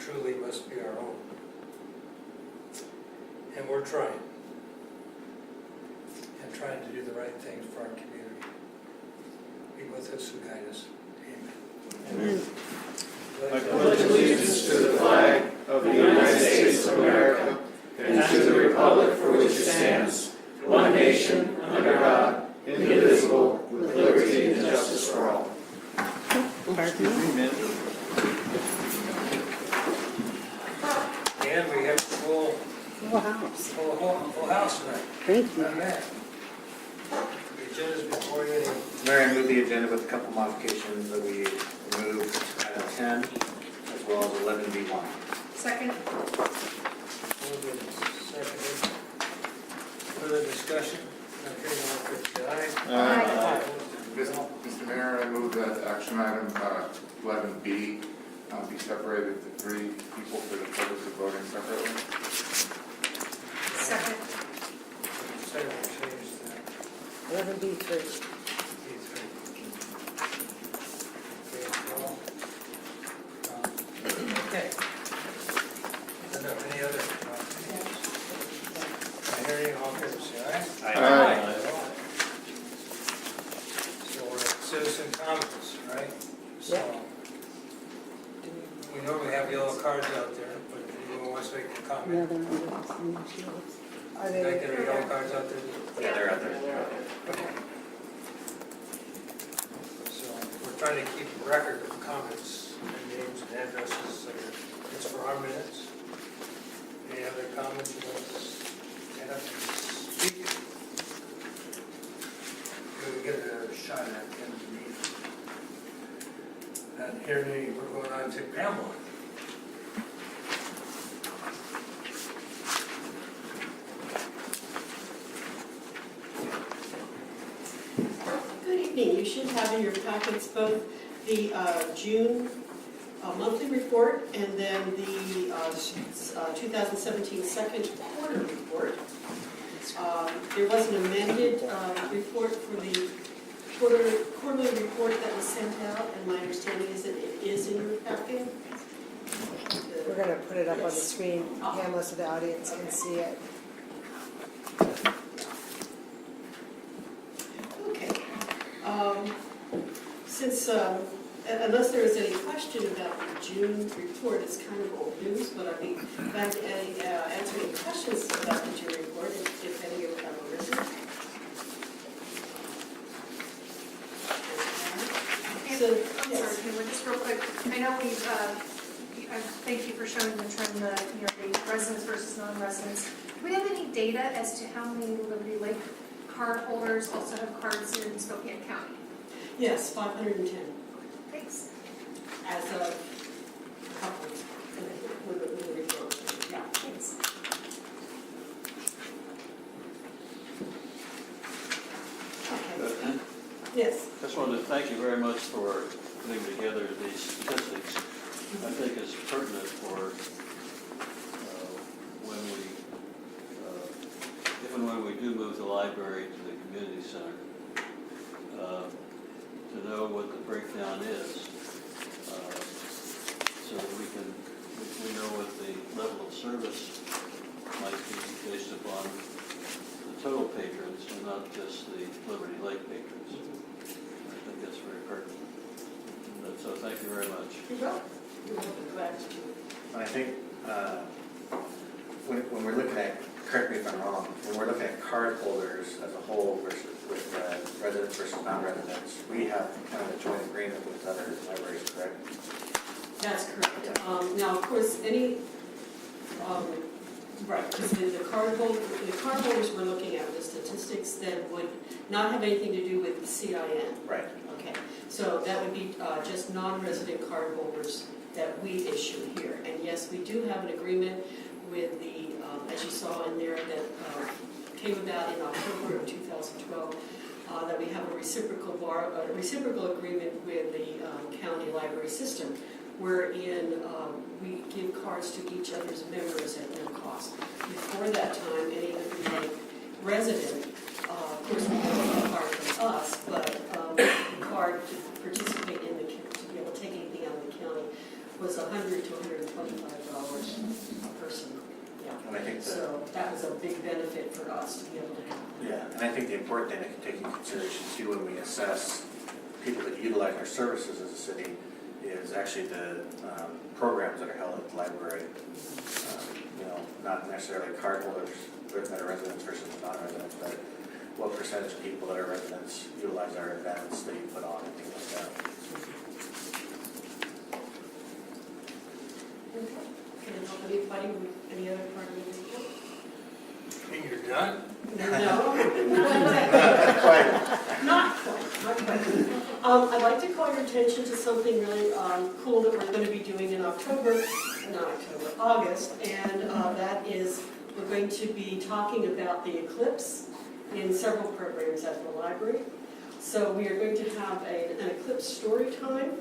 truly must be our own. And we're trying. And trying to do the right things for our community. Be with us and guide us. Amen. I pledge allegiance to the flag of the United States of America and to the republic for which it stands, one nation, under God, indivisible, with liberty and justice for all. And we have a full house tonight. Thank you. Amen. The agenda's before you. Mayor, I move the agenda with a couple modifications that we removed item 10 as well as 11B1. Second. Moved and seconded. Further discussion? Not hearing all, please say aye. Aye. Mr. Mayor, I move that action item 11B be separated to 3 people for the purpose of voting separately. Second. Second, we'll change that. 11B3. D3. Okay. I don't know, any other? Hearing all, please say aye. Aye. So we're at citizen comments, right? So we normally have yellow cards out there, but if anyone wants to make a No, comment, they're not on the shields. Are can I they? get a yellow cards out there? Yeah, they're out there. Okay. So we're trying to keep a record of comments and names and addresses, so that it's for our minutes. Any other comments you want to stand up and speak? We'll get another shot at the end of the meeting. And here we're going on to Pamela. Good evening. You should have in your packets both the June monthly report and then the 2017 second quarter report. There was an amended report for the quarterly report that was sent out, and my understanding is that it is in your packet. We're going to put it up on the screen, Pamela, so the audience can see it. Okay. Since, unless there is any question about the June report, it's kind of old news, but I'd be glad to answer any questions about the June report, if any of you have arisen. So, I'm yes. sorry, Taylor, just real quick. I know thank you for showing the trend, the residents versus non-residents. Do we have any data as to how many Liberty Lake card holders also have cards here in Spokane County? Yes, 510 Thanks. as of a couple with the report. Yeah. Thanks. Okay. Yes. Just wanted to thank you very much for putting together these statistics. I think it's pertinent for if and when we do move the library to the community center, to know what the breakdown is, so that we know what the level of service might be based upon the total patrons and not just the Liberty Lake patrons. I think that's very pertinent. So thank you very much. You're welcome. You're welcome. Glad to. And I think when we're looking at, correct me if I'm wrong, when we're looking at card holders as a whole versus with residents versus non-residents, we have kind of a joint agreement with other libraries, correct? That's correct. Now, of course, any, right, because the card holders we're looking at, the statistics that would not have anything to do with CIN. Right. Okay, so that would be just non-resident card holders that we issue here. And yes, we do have an agreement with the, as you saw in there, that came about in October of 2012, that we have a reciprocal agreement with the county library system, wherein we give cards to each other's members at no cost. Before that time, any Liberty Lake resident, of course, would get a card from us, but the card to participate in the, to be able to take anything out of the county was $100 to $125 a person. Yeah. And I think that, So that was a big benefit for us to be able to have. yeah, and I think the important thing to take into consideration too when we assess people that utilize our services as a city is actually the programs that are held at the library. You know, not necessarily card holders that are residents versus non-residents, but what percentage of people that are residents utilize our events that you put on and things like that. Can I help anybody with any other part of the report? And you're done? No. Not quite. I'd like to call your attention to something really cool that we're going to be doing in August, and that is, we're going to be talking about the eclipse in several programs at the library. So we are going to have an eclipse story time,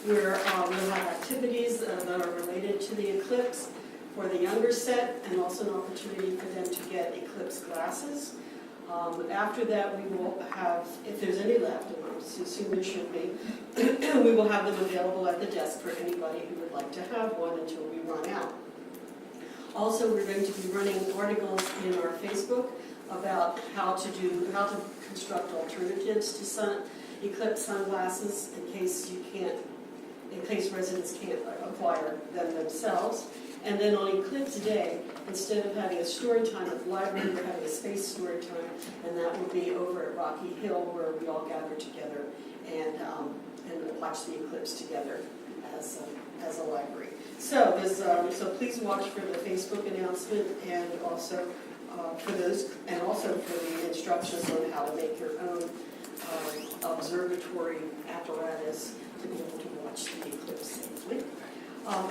where we'll have activities that are related to the eclipse for the younger set, and also an opportunity for them to get eclipse glasses. After that, we will have, if there's any left, and I assume there should be, we will have them available at the desk for anybody who would like to have one until we run out. Also, we're going to be running articles in our Facebook about how to construct alternatives to eclipse sunglasses in case residents can't acquire them themselves. And then on Eclipse Day, instead of having a story time at the library, we're having a space story time, and that will be over at Rocky Hill, where we all gather together and watch the eclipse together as a library. So please watch for the Facebook announcement, and also for those, and also for the instructions on how to make your own observatory apparatus to be able to watch the eclipse safely.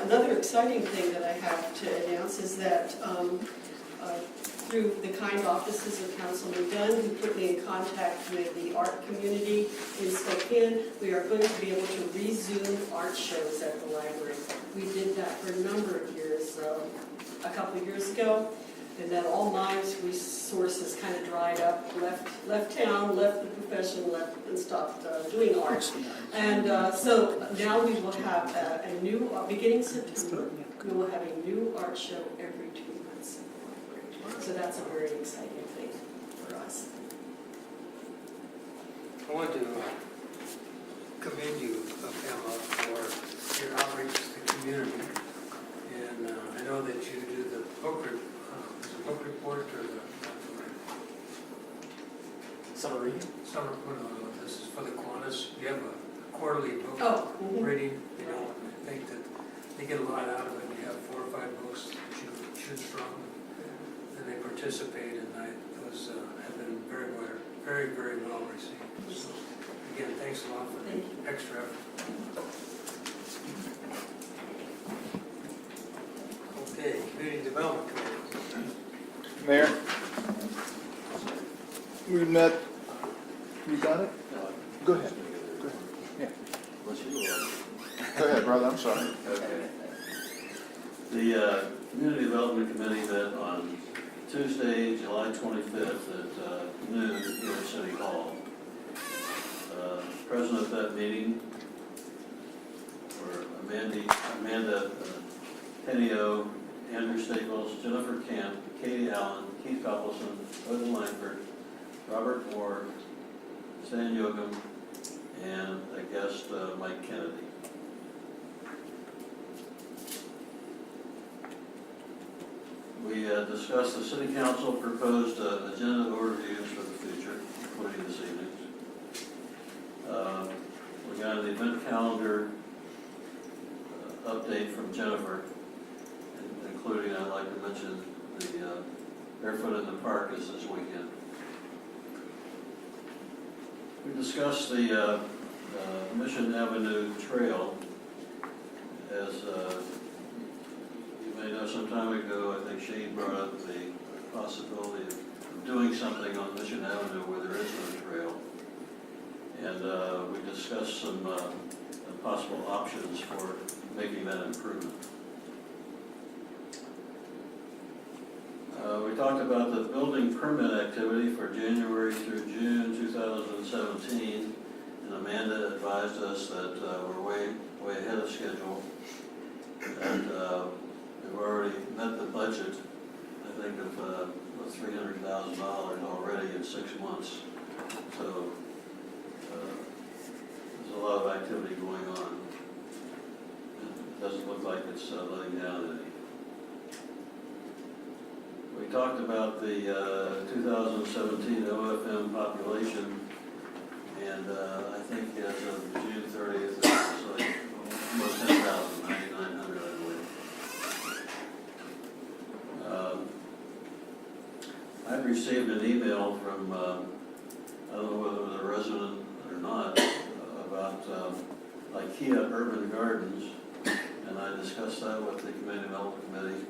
Another exciting thing that I have to announce is that through the kind offices of Councilman Dunn, who put me in contact with the art community in Spokane, we are going to be able to resume art shows at the library. We did that for a number of years, a couple of years ago, and then all my resources kind of dried up, left town, left the profession, and stopped doing art. And so now we will have a new, beginning September, we will have a new art show every 2 months. So that's a very exciting thing for us. I want to commend you, Pamela, for your outreach to the community. And I know that you do the book report or the Summer reading? summer, no, this is for the Kiwanis. You have a quarterly book reading, you know, I think that they get a lot out of it. You have 4 or 5 books that you choose from, and they participate, and those have been very, very well received. So, again, thanks a lot for the extra effort. Okay, Community Development Committee. Mayor, we met, you got it? Go ahead. Go ahead. Yeah. Go ahead, brother, I'm sorry. Okay. The Community Development Committee met on Tuesday, July 25th at noon here at City Hall. Present at that meeting were Amanda Tenio, Andrew Staples, Jennifer Camp, Katie Allen, Keith Coppelson, Odin Langford, Robert Moore, Stan Yocum, and a guest, Mike Kennedy. We discussed the City Council proposed agenda overviews for the future, including this evening's. We got the event calendar update from Jennifer, including, I'd like to mention, the Barefoot in the Park is this weekend. We discussed the Mission Avenue Trail. As you may know, some time ago, I think Shane brought up the possibility of doing something on Mission Avenue where there is no trail. And we discussed some possible options for making that improvement. We talked about the building permit activity for January through June 2017, and Amanda advised us that we're way way ahead of schedule. And we've already met the budget, I think, of $300,000 already in 6 months. So there's a lot of activity going on. It doesn't look like it's letting down any. We talked about the 2017 OFM population, and I think as of June 30th, it was like almost 10,000, 9,900, I believe. I've received an email from, I don't know whether it was a resident or not, about IKEA Urban Gardens, and I discussed that with the Community Development Committee,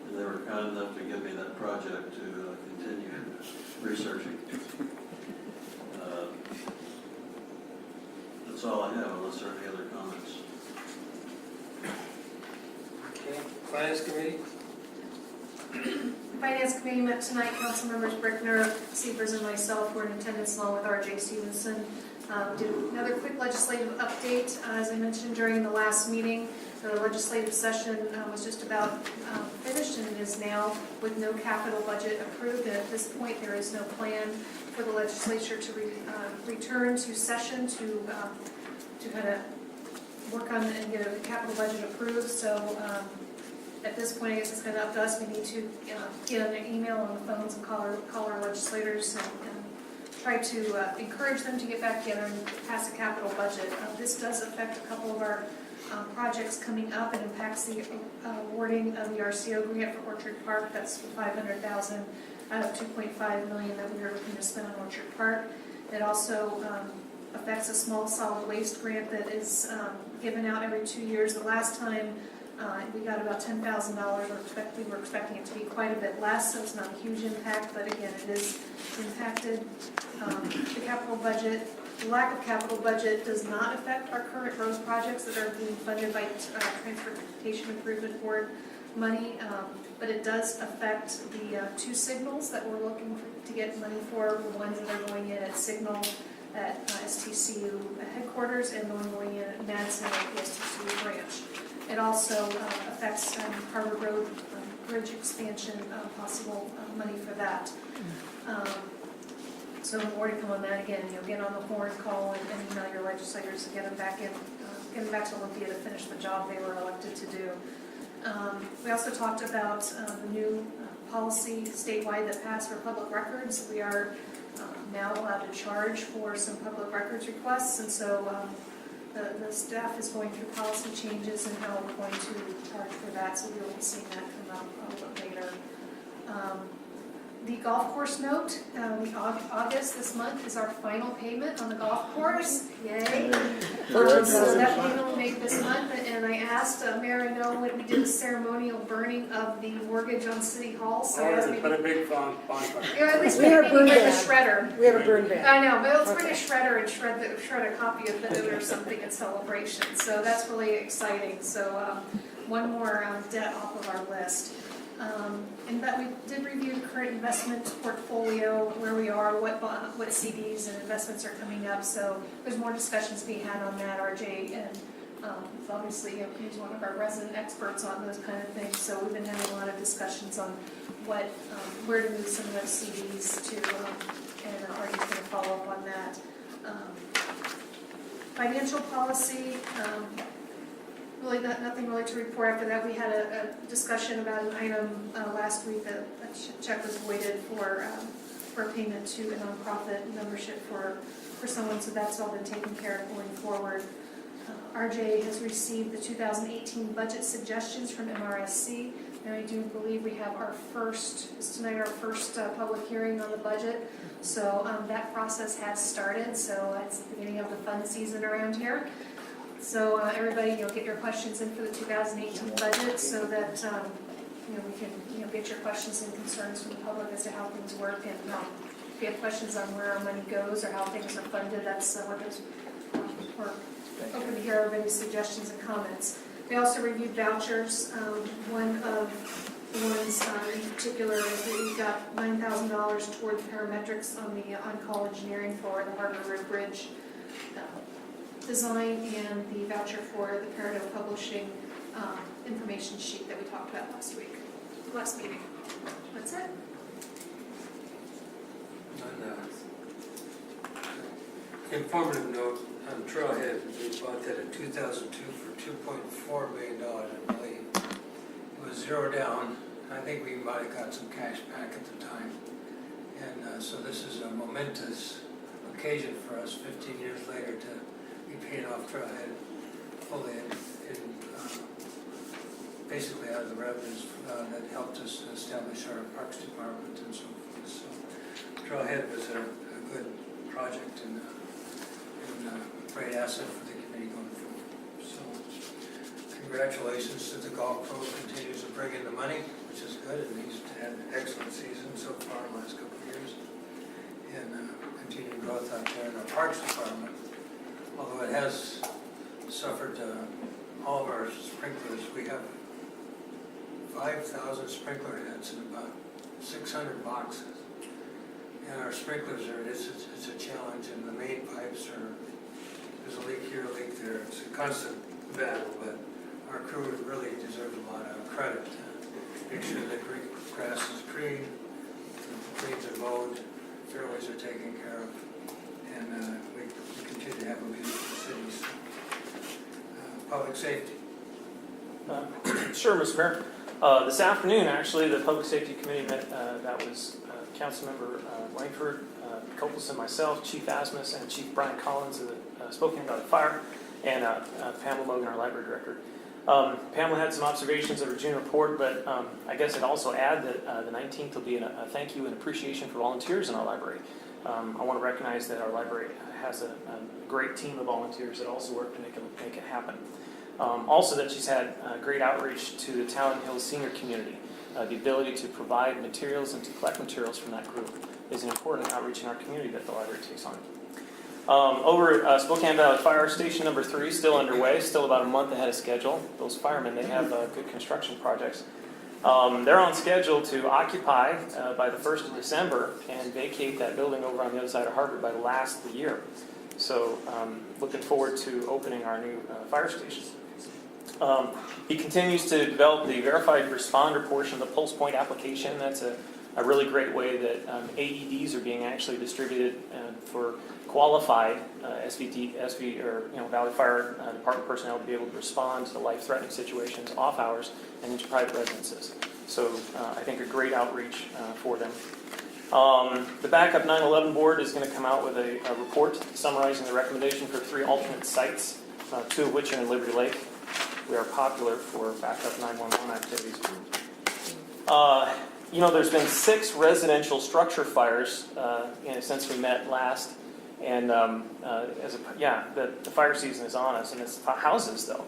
and they were kind enough to give me that project to continue researching. That's all I have, unless there are any other comments. Okay, Finance Committee? Finance Committee met tonight. Council members Brickner, Seavers, and myself were in attendance along with R.J. Stevenson. Did another quick legislative update. As I mentioned during the last meeting, the legislative session was just about finished, and it is now with no capital budget approved. And at this point, there is no plan for the legislature to return to session to kind of work on and get a capital budget approved. So at this point, I guess it's kind of up to us. We need to get on an email, on the phones, and call our legislators and try to encourage them to get back together and pass a capital budget. This does affect a couple of our projects coming up. It impacts the awarding of the RCO grant for Orchard Park. That's $500,000 out of $2.5 million that we are looking to spend on Orchard Park. It also affects a small solid waste grant that is given out every 2 years. The last time we got about $10,000. We were expecting it to be quite a bit less, so it's not a huge impact, but again, it is impacted. The capital budget, the lack of capital budget does not affect our current road projects that are being funded by Transportation Improvement Board money, but it does affect the 2 signals that we're looking to get money for, the ones that are going in at Signal at STCU headquarters and the one going in at Madison at the STCU branch. It also affects Harbor Road bridge expansion, possible money for that. So more to come on that. Again, you'll get on the horn, call, and email your legislators to get them back in, get them back to Olympia to finish the job they were elected to do. We also talked about the new policy statewide that passed for public records. We are now allowed to charge for some public records requests, and so the staff is going through policy changes and how we're going to charge for that, so we'll be seeing that come up a little bit later. The golf course note, August this month is our final payment on the golf course. Yay! So that payment will make this month, and I asked Mayor No when we did the ceremonial burning of the mortgage on City Hall. So Put a big bonfire. yeah, at least We we have a burn bring a ban. shredder. We have a burn ban. I know, but let's bring a shredder and shred a copy of it or something in celebration. So that's really exciting. So one more debt off of our list. And that we did review the current investment portfolio, where we are, what CDs and investments are coming up. So there's more discussions being had on that. RJ and obviously he's one of our resident experts on those kind of things. So we've been having a lot of discussions on what where to move some of those CDs to, and RJ's going to follow up on that. Financial policy. Really nothing really to report after that. We had a discussion about an item last week that a check was voided for a payment to a nonprofit membership for someone, so that's all been taken care of going forward. RJ has received the 2018 budget suggestions from MRSC, and I do believe we have our first public hearing on the budget. So that process has started, so it's the beginning of the fun season around here. So everybody, get your questions in for the 2018 budget, so that we can get your questions and concerns from the public as to how things work, and if you have questions on where our money goes or how things are funded, that's what we're open to hear everybody's suggestions and comments. We also reviewed vouchers. One of the ones in particular is that we got $9,000 toward parametrics on the on-call engineering for the Harbor Road Bridge design and the voucher for the Peridot Publishing information sheet that we talked about last meeting. That's it. On informative note, on Trailhead, we bought that in 2002 for $2.4 million, I believe. It was zero down. I think we might have got some cash back at the time. And so this is a momentous occasion for us 15 years later to be paying off Trailhead fully basically out of the revenues that helped us establish our Parks Department and so forth. So Trailhead was a good project and a great asset for the committee going forward. So congratulations to the golf pro, continues to bring in the money, which is good, and he's had an excellent season so far in the last couple of years. And continued growth out there in our Parks Department, although it has suffered all of our sprinklers. We have 5,000 sprinkler heads in about 600 boxes. And our sprinklers it's a challenge, and the main pipes there's a leak here, a leak there. It's a constant battle, but our crew really deserves a lot of credit to make sure that grass is green, the greens are mowed, fairways are taken care of, and we continue to have a beautiful city. So, public safety. Sure, Mr. Mayor. This afternoon, actually, the Public Safety Committee met. That was Councilmember Langford, Copelson, myself, Chief Asmus, and Chief Brian Collins of the Spokane Valley Fire, and Pamela Logan, our library director. Pamela had some observations of her June report, but I guess I'd also add that the 19th will be a thank you and appreciation for volunteers in our library. I want to recognize that our library has a great team of volunteers that also work to make it happen. Also that she's had great outreach to the Talon Hills senior community. The ability to provide materials and to collect materials from that group is an important outreach in our community that the library takes on. Over at Spokane Valley Fire Station number 3, still underway, still about a month ahead of schedule. Those firemen, they have good construction projects. They're on schedule to occupy by the 1st of December and vacate that building over on the other side of Harvard by the last of the year. So looking forward to opening our new fire station. He continues to develop the verified responder portion of the Pulse Point application. That's a really great way that AEDs are being actually distributed for qualified SV or Valley Fire Department personnel to be able to respond to life-threatening situations off hours and into private residences. So I think a great outreach for them. The backup 9/11 board is going to come out with a report summarizing the recommendation for 3 alternate sites, 2 of which are in Liberty Lake. We are popular for backup 911 activities. There's been 6 residential structure fires since we met last, and the fire season is on us, and it's houses though.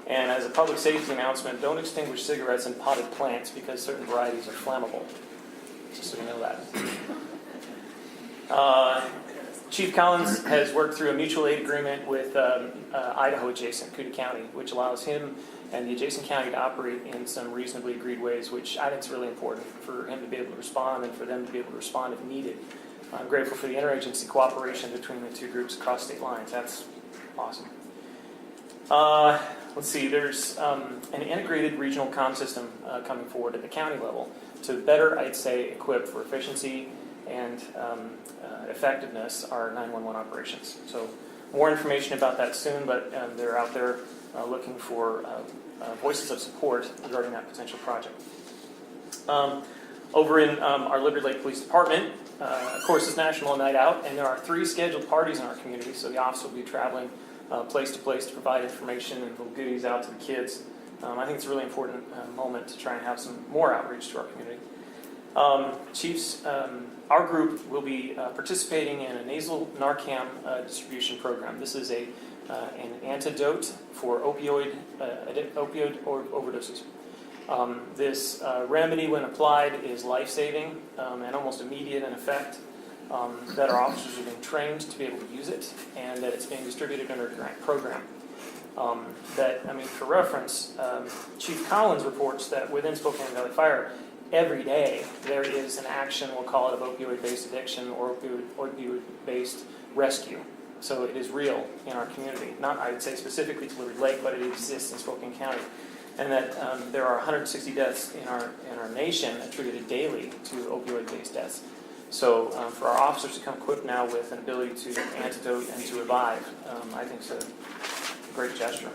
And as a public safety announcement, don't extinguish cigarettes in potted plants because certain varieties are flammable. Just so you know that. Chief Collins has worked through a mutual aid agreement with Idaho adjacent, Coote County, which allows him and the adjacent county to operate in some reasonably agreed ways, which I think is really important for him to be able to respond and for them to be able to respond if needed. I'm grateful for the interagency cooperation between the 2 groups across state lines. That's awesome. Let's see, there's an integrated regional comm system coming forward at the county level to better, I'd say, equip for efficiency and effectiveness our 911 operations. So more information about that soon, but they're out there looking for voices of support regarding that potential project. Over in our Liberty Lake Police Department, of course, it's National Night Out, and there are 3 scheduled parties in our community, so the office will be traveling place to place to provide information and little goodies out to the kids. I think it's a really important moment to try and have some more outreach to our community. Chiefs, our group will be participating in a nasal Narcan distribution program. This is an antidote for opioid overdoses. This remedy, when applied, is life-saving and almost immediate in effect. That our officers are being trained to be able to use it, and that it's being distributed under a grant program. For reference, Chief Collins reports that within Spokane Valley Fire, every day there is an action, we'll call it, of opioid-based addiction or opioid-based rescue. So it is real in our community. Not, I would say specifically to Liberty Lake, but it exists in Spokane County. And that there are 160 deaths in our nation attributed daily to opioid-based deaths. So for our officers to come equipped now with an ability to antidote and to revive, I think is a great gesture.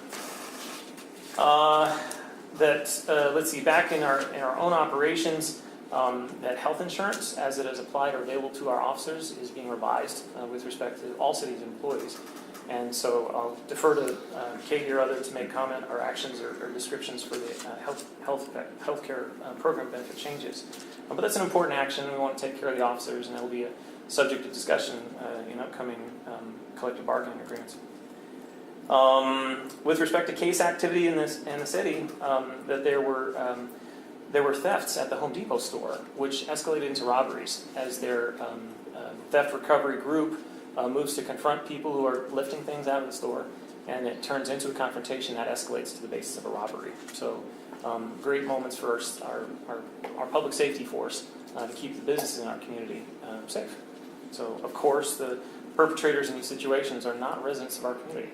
Let's see, back in our own operations, that health insurance, as it is applied or available to our officers, is being revised with respect to all cities' employees. And so I'll defer to Katie or other to make comment or actions or descriptions for the healthcare program benefit changes. But that's an important action. We want to take care of the officers, and that will be a subject of discussion in upcoming collective bargaining agreements. With respect to case activity in the city, that there were thefts at the Home Depot store, which escalated into robberies as their theft recovery group moves to confront people who are lifting things out of the store, and it turns into a confrontation that escalates to the basis of a robbery. So great moments for our public safety force to keep the businesses in our community safe. So of course the perpetrators in these situations are not residents of our community.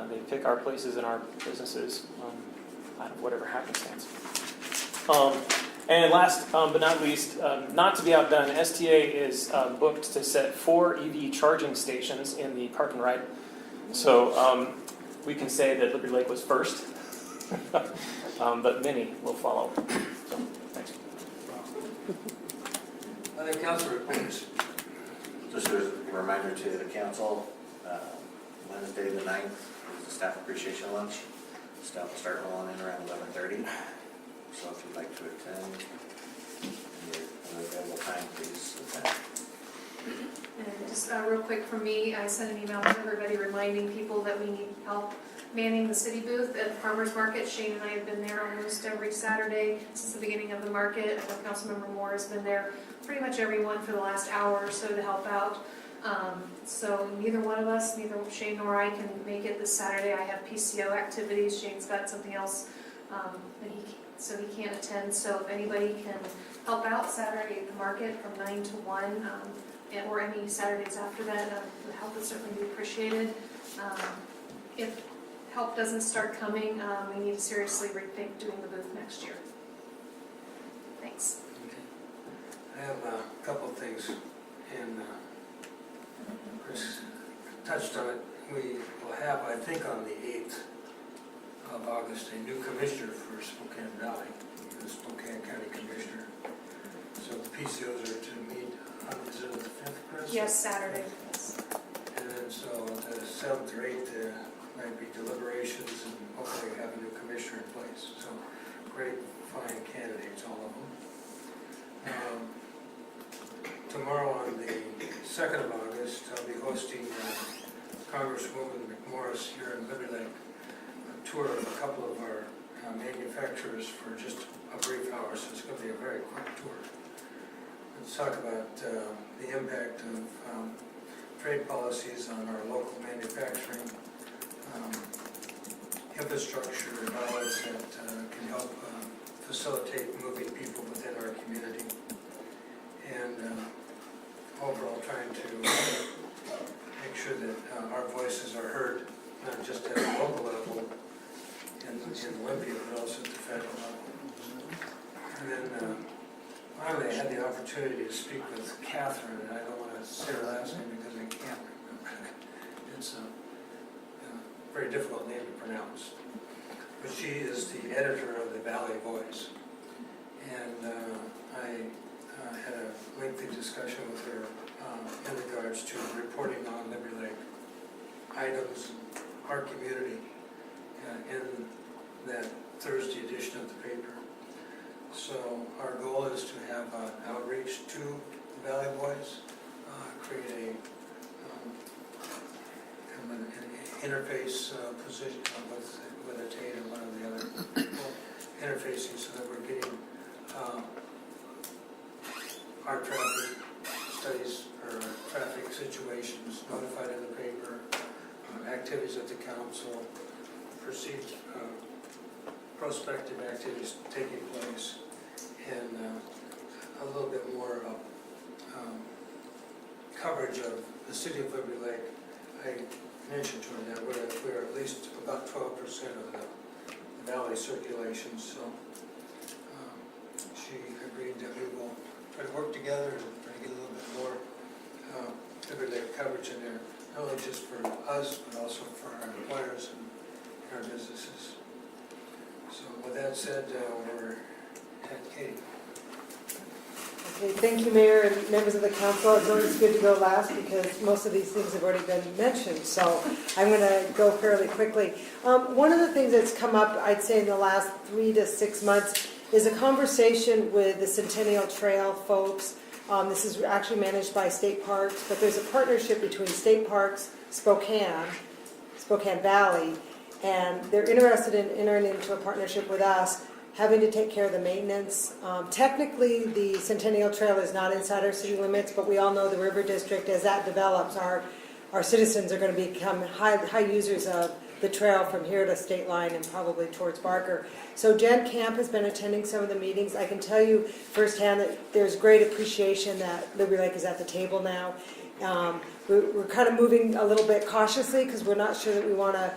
They pick our places in our businesses out of whatever happenstance. And last but not least, not to be outdone, STA is booked to set 4 EV charging stations in the park and ride. So we can say that Liberty Lake was first, but many will follow. So, thanks. Other council reports. Just as a reminder to the council, Wednesday the 9th is the staff appreciation lunch. Staff will start rolling in around 11:30. So if you'd like to attend, in your available time, please attend. And just real quick from me, I sent an email to everybody reminding people that we need help manning the city booth at the farmers market. Shane and I have been there almost every Saturday since the beginning of the market. I know Councilmember Moore has been there pretty much every one for the last hour or so to help out. So neither one of us, neither Shane nor I, can make it this Saturday. I have PCO activities. Shane's got something else so he can't attend. So if anybody can help out Saturday at the market from 9 to 1, or any Saturdays after that, the help would certainly be appreciated. If help doesn't start coming, we need to seriously rethink doing the booth next year. Thanks. Okay. I have a couple of things, and Chris touched on it. We will have, I think, on the 8th of August, a new commissioner for Spokane Valley, the Spokane County Commissioner. So the PCOs are to meet on, is it the 5th, Chris? Yes, Saturday. Yes. And then so the 7th or 8th might be deliberations, and hopefully have a new commissioner in place. So great, fine candidates, all of them. Tomorrow on the 2nd of August, I'll be hosting Congresswoman McMorris here in Liberty Lake, a tour of a couple of our manufacturers for just a brief hour, so it's going to be a very quick tour. Let's talk about the impact of trade policies on our local manufacturing, infrastructure dollars that can help facilitate moving people within our community, and overall trying to make sure that our voices are heard, not just at the local level in Olympia, but also at the federal level. And then finally, I had the opportunity to speak with Catherine, and I don't want to say her last name because I can't remember it. It's a very difficult name to pronounce. But she is the editor of the Valley Voice. And I had a lengthy discussion with her in regards to reporting on Liberty Lake items, our community, in that Thursday edition of the paper. So our goal is to have outreach to the Valley Voice, create an interface position with a Tate and one of the other people, interfacing so that we're getting our traffic studies or traffic situations notified in the paper, activities at the council, perceived prospective activities taking place, and a little bit more coverage of the city of Liberty Lake I mentioned to her that we're at least about 12% of the valley circulation, so she agreed that we will try to work together and try to get a little bit more everyday coverage in there, not only just for us, but also for our employers and our businesses. So with that said, we're at Katie. Okay, thank you, Mayor and members of the council. It's always good to go last because most of these things have already been mentioned, so I'm going to go fairly quickly. One of the things that's come up, I'd say in the last 3 to 6 months, is a conversation with the Centennial Trail folks. This is actually managed by State Parks, but there's a partnership between State Parks, Spokane Valley, and they're interested in entering into a partnership with us, having to take care of the maintenance. Technically, the Centennial Trail is not inside our city limits, but we all know the River District, as that develops, our citizens are going to become high users of the trail from here to State Line and probably towards Barker. So Jen Camp has been attending some of the meetings. I can tell you firsthand that there's great appreciation that Liberty Lake is at the table now. We're kind of moving a little bit cautiously because we're not sure that we want to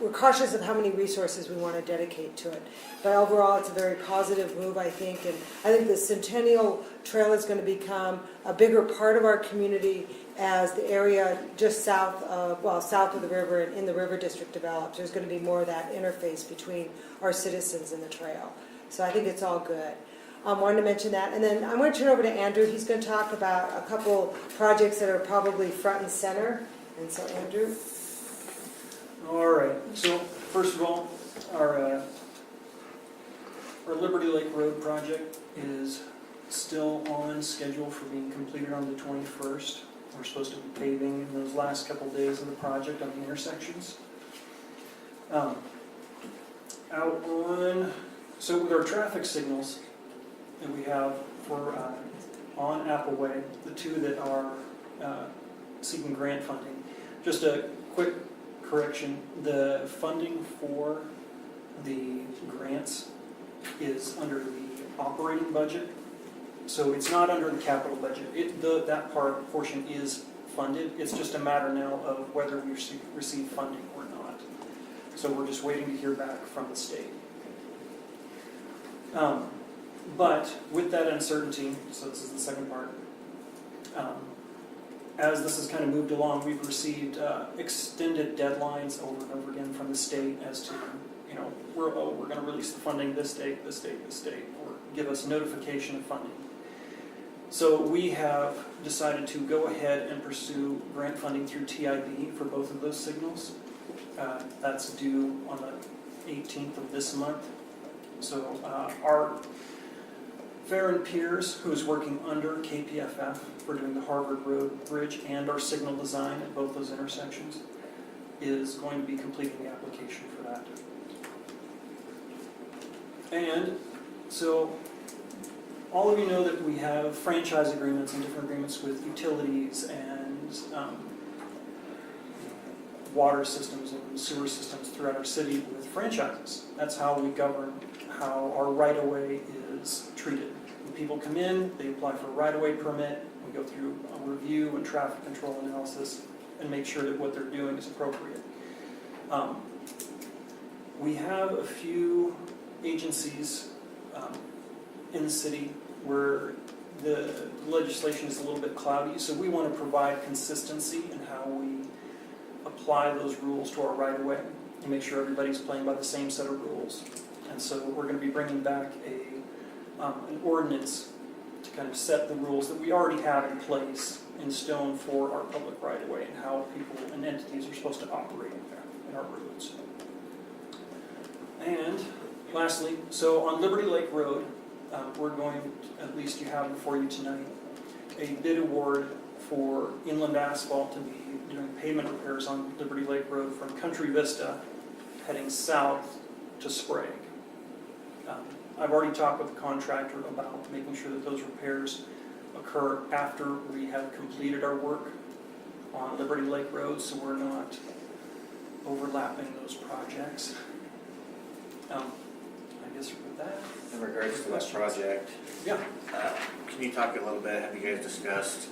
we're cautious of how many resources we want to dedicate to it. But overall, it's a very positive move, I think. And I think the Centennial Trail is going to become a bigger part of our community as the area just south of the river and in the River District develops. There's going to be more of that interface between our citizens and the trail. So I think it's all good. Wanted to mention that. And then I'm going to turn over to Andrew. He's going to talk about a couple projects that are probably front and center. And so, Andrew. All right, so first of all, our Liberty Lake Road project is still on schedule for being completed on the 21st. We're supposed to be paving in those last couple days of the project on the intersections. So with our traffic signals that we have for on Appleway, the two that are seeking grant funding, just a quick correction, the funding for the grants is under the operating budget, so it's not under the capital budget. That portion is funded. It's just a matter now of whether we receive funding or not. So we're just waiting to hear back from the state. But with that uncertainty, so this is the second part, as this has kind of moved along, we've received extended deadlines over and over again from the state as to, we're going to release the funding this date, or give us notification of funding. So we have decided to go ahead and pursue grant funding through TIB for both of those signals. That's due on the 18th of this month. So our Farron Piers, who is working under KPFF for doing the Harvard Road Bridge and our signal design at both those intersections, is going to be completing the application for that. And so all of you know that we have franchise agreements and different agreements with utilities and water systems and sewer systems throughout our city with franchises. That's how we govern how our right-of-way is treated. When people come in, they apply for a right-of-way permit, we go through a review and traffic control analysis and make sure that what they're doing is appropriate. We have a few agencies in the city where the legislation is a little bit cloudy, so we want to provide consistency in how we apply those rules to our right-of-way and make sure everybody's playing by the same set of rules. And so we're going to be bringing back an ordinance to kind of set the rules that we already have in place in stone for our public right-of-way and how people and entities are supposed to operate in our roads. And lastly, so on Liberty Lake Road, we're going to, at least you have before you tonight, a bid award for Inland Asphalt to be doing pavement repairs on Liberty Lake Road from Country Vista heading south to Sprague. I've already talked with the contractor about making sure that those repairs occur after we have completed our work on Liberty Lake Road, so we're not overlapping those projects. I guess with that. In regards to this project, Yeah. can you talk a little bit, have you guys discussed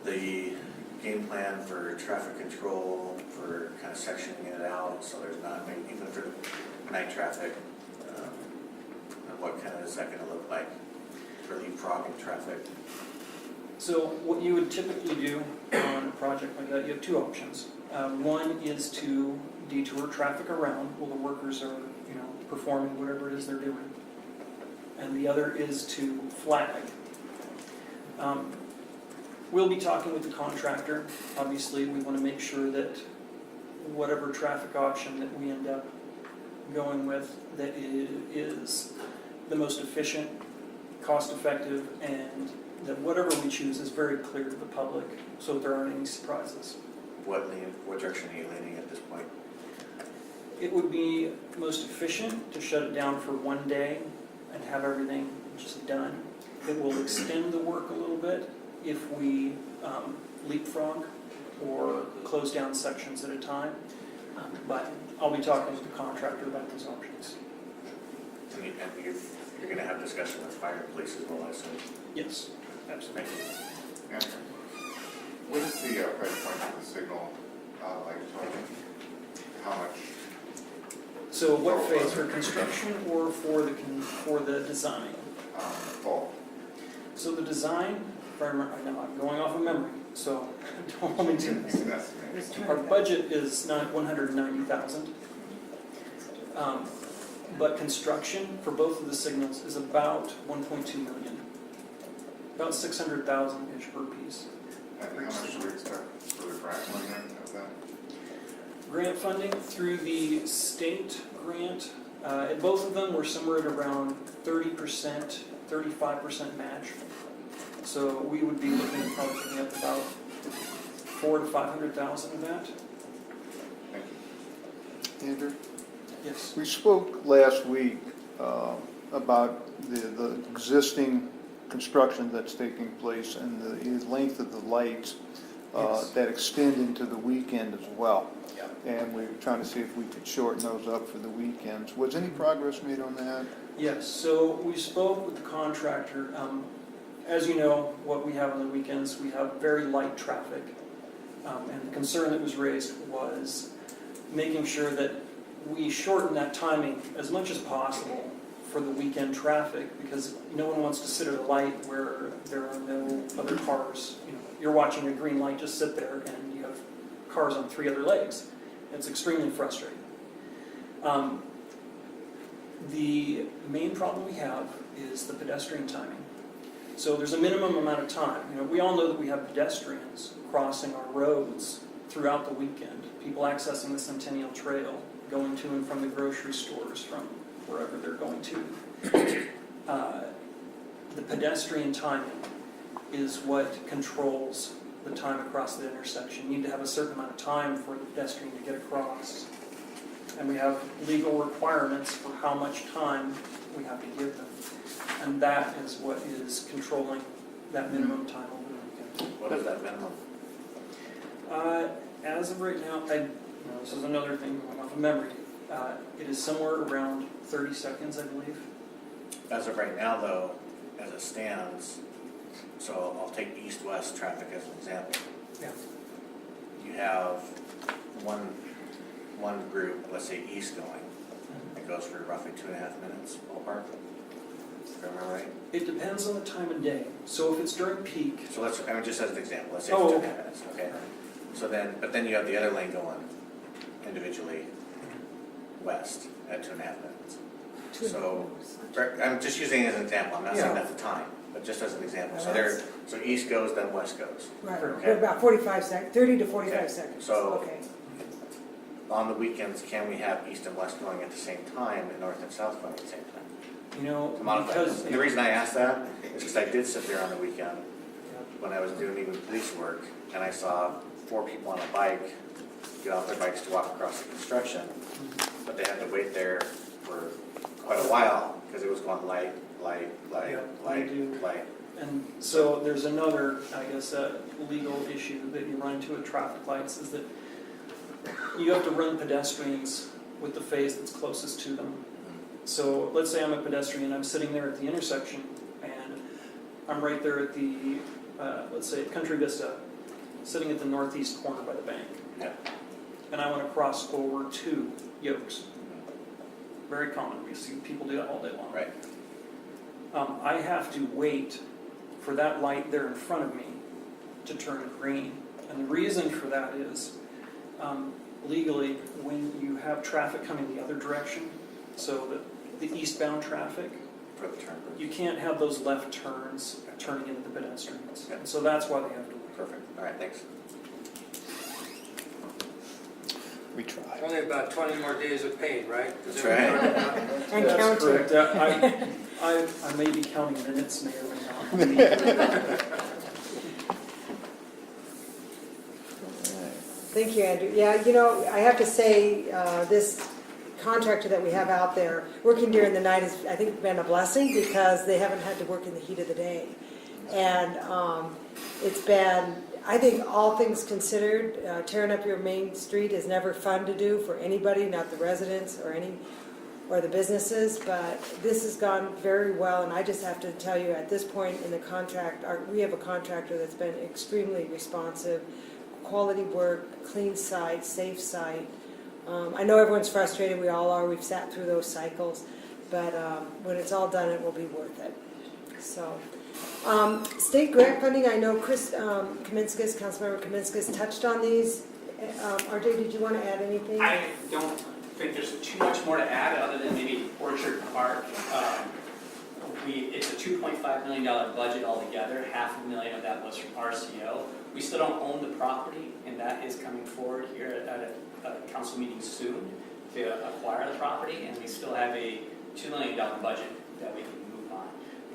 the game plan for traffic control, for kind of sectioning it out, so there's not, even for night traffic, and what kind of is that gonna look like for leapfrogging traffic? So what you would typically do on a project like that, you have two options. One is to detour traffic around while the workers are, performing whatever it is they're doing. And the other is to flag. We'll be talking with the contractor. Obviously, we want to make sure that whatever traffic option that we end up going with, that it is the most efficient, cost-effective, and that whatever we choose is very clear to the public, so that there aren't any surprises. What direction are you leaning at this point? It would be most efficient to shut it down for one day and have everything just done. It will extend the work a little bit if we leapfrog or close down sections at a time. But I'll be talking with the contractor about those options. And you're gonna have discussion with fire and police as well, I assume? Yes, absolutely. Thank you. And what is the price point for the signal light total? How much? So what phase, for construction or for the design? Both. So the design, if I remember, I'm going off of memory, so don't hold me to this. It's an estimate. Our budget is not 190,000. But construction for both of the signals is about 1.2 million. About 600,000-ish per piece. And how much do we expect for the grant money of that? Grant funding through the state grant, at both of them, we're somewhere at around 30%, 35% match. So we would be looking at probably picking up about 400,000 to 500,000 of that. Thank you. Andrew? Yes. We spoke last week about the existing construction that's taking place and the length of the lights Yes. that extend into the weekend as well. Yeah. And we were trying to see if we could shorten those up for the weekends. Was any progress made on that? Yes, so we spoke with the contractor. As you know, what we have on the weekends, we have very light traffic. And the concern that was raised was making sure that we shorten that timing as much as possible for the weekend traffic, because no one wants to sit at a light where there are no other cars. You're watching a green light just sit there and you have cars on 3 other legs. It's extremely frustrating. The main problem we have is the pedestrian timing. So there's a minimum amount of time. We all know that we have pedestrians crossing our roads throughout the weekend. People accessing the Centennial Trail, going to and from the grocery stores, from wherever they're going to. The pedestrian timing is what controls the time across the intersection. You need to have a certain amount of time for the pedestrian to get across. And we have legal requirements for how much time we have to give them. And that is what is controlling that minimum time over the weekend. What is that minimum? As of right now, this is another thing going off of memory. It is somewhere around 30 seconds, I believe. As of right now, though, as it stands, so I'll take east-west traffic as an example. Yeah. You have one group, let's say east going, it goes for roughly 2.5 minutes, ballpark. If I remember right? It depends on the time of day. So if it's during peak, So just as an example, let's say Oh, it's 2.5 okay. minutes, okay? So then you have the other lane going individually west at 2.5 minutes. So, I'm just using it as an example, I'm not saying Yeah. that's the time, but just as an example. So That's- so east goes, then west goes. Right, Okay. about 45 seconds, 30 to 45 Okay, seconds. so- Okay. On the weekends, can we have east and west going at the same time and north and south going at the same time? To modify because it. And the reason I asked that is because I did sit there on the weekend when I was doing even police work, and I saw 4 people on a bike get off their bikes to walk across the construction, but they had to wait there for quite a while because it was going light, Yeah, they do. light. And so there's another, I guess, legal issue that you run into at traffic lights is that you have to run pedestrians with the phase that's closest to them. So let's say I'm a pedestrian, I'm sitting there at the intersection, and I'm right there at the, let's say, Country Vista. sitting at the northeast corner by the bank. Yeah. And I want to cross over 2 yokes. Very common, we see people do that all day long. Right. I have to wait for that light there in front of me to turn green. And the reason for that is, legally, when you have traffic coming the other direction, so the eastbound traffic, For the turn. you can't have those left turns turning into the pedestrians. Yeah. So that's why they have to wait. Perfect. All right, thanks. We tried. Only about 20 more days of pain, right? That's right. And That's counting. correct. I may be counting minutes, Mayor, right now. Thank you, Andrew. Yeah, you know, I have to say, this contractor that we have out there, working during the night has, I think, been a blessing because they haven't had to work in the heat of the day. And it's been, I think, all things considered, tearing up your main street is never fun to do for anybody, not the residents or the businesses, but this has gone very well, and I just have to tell you, at this point in the contract, we have a contractor that's been extremely responsive, quality work, clean site, safe site. I know everyone's frustrated, we all are, we've sat through those cycles, but when it's all done, it will be worth it. So, state grant funding, I know Chris Kaminskis, Councilmember Kaminskis touched on these. RJ, did you want to add anything? I don't think there's too much more to add other than maybe Orchard Park. It's a $2.5 million budget altogether. $500,000 of that was from RCO. We still don't own the property, and that is coming forward here at a council meeting soon to acquire the property, and we still have a $2 million budget that we can move on.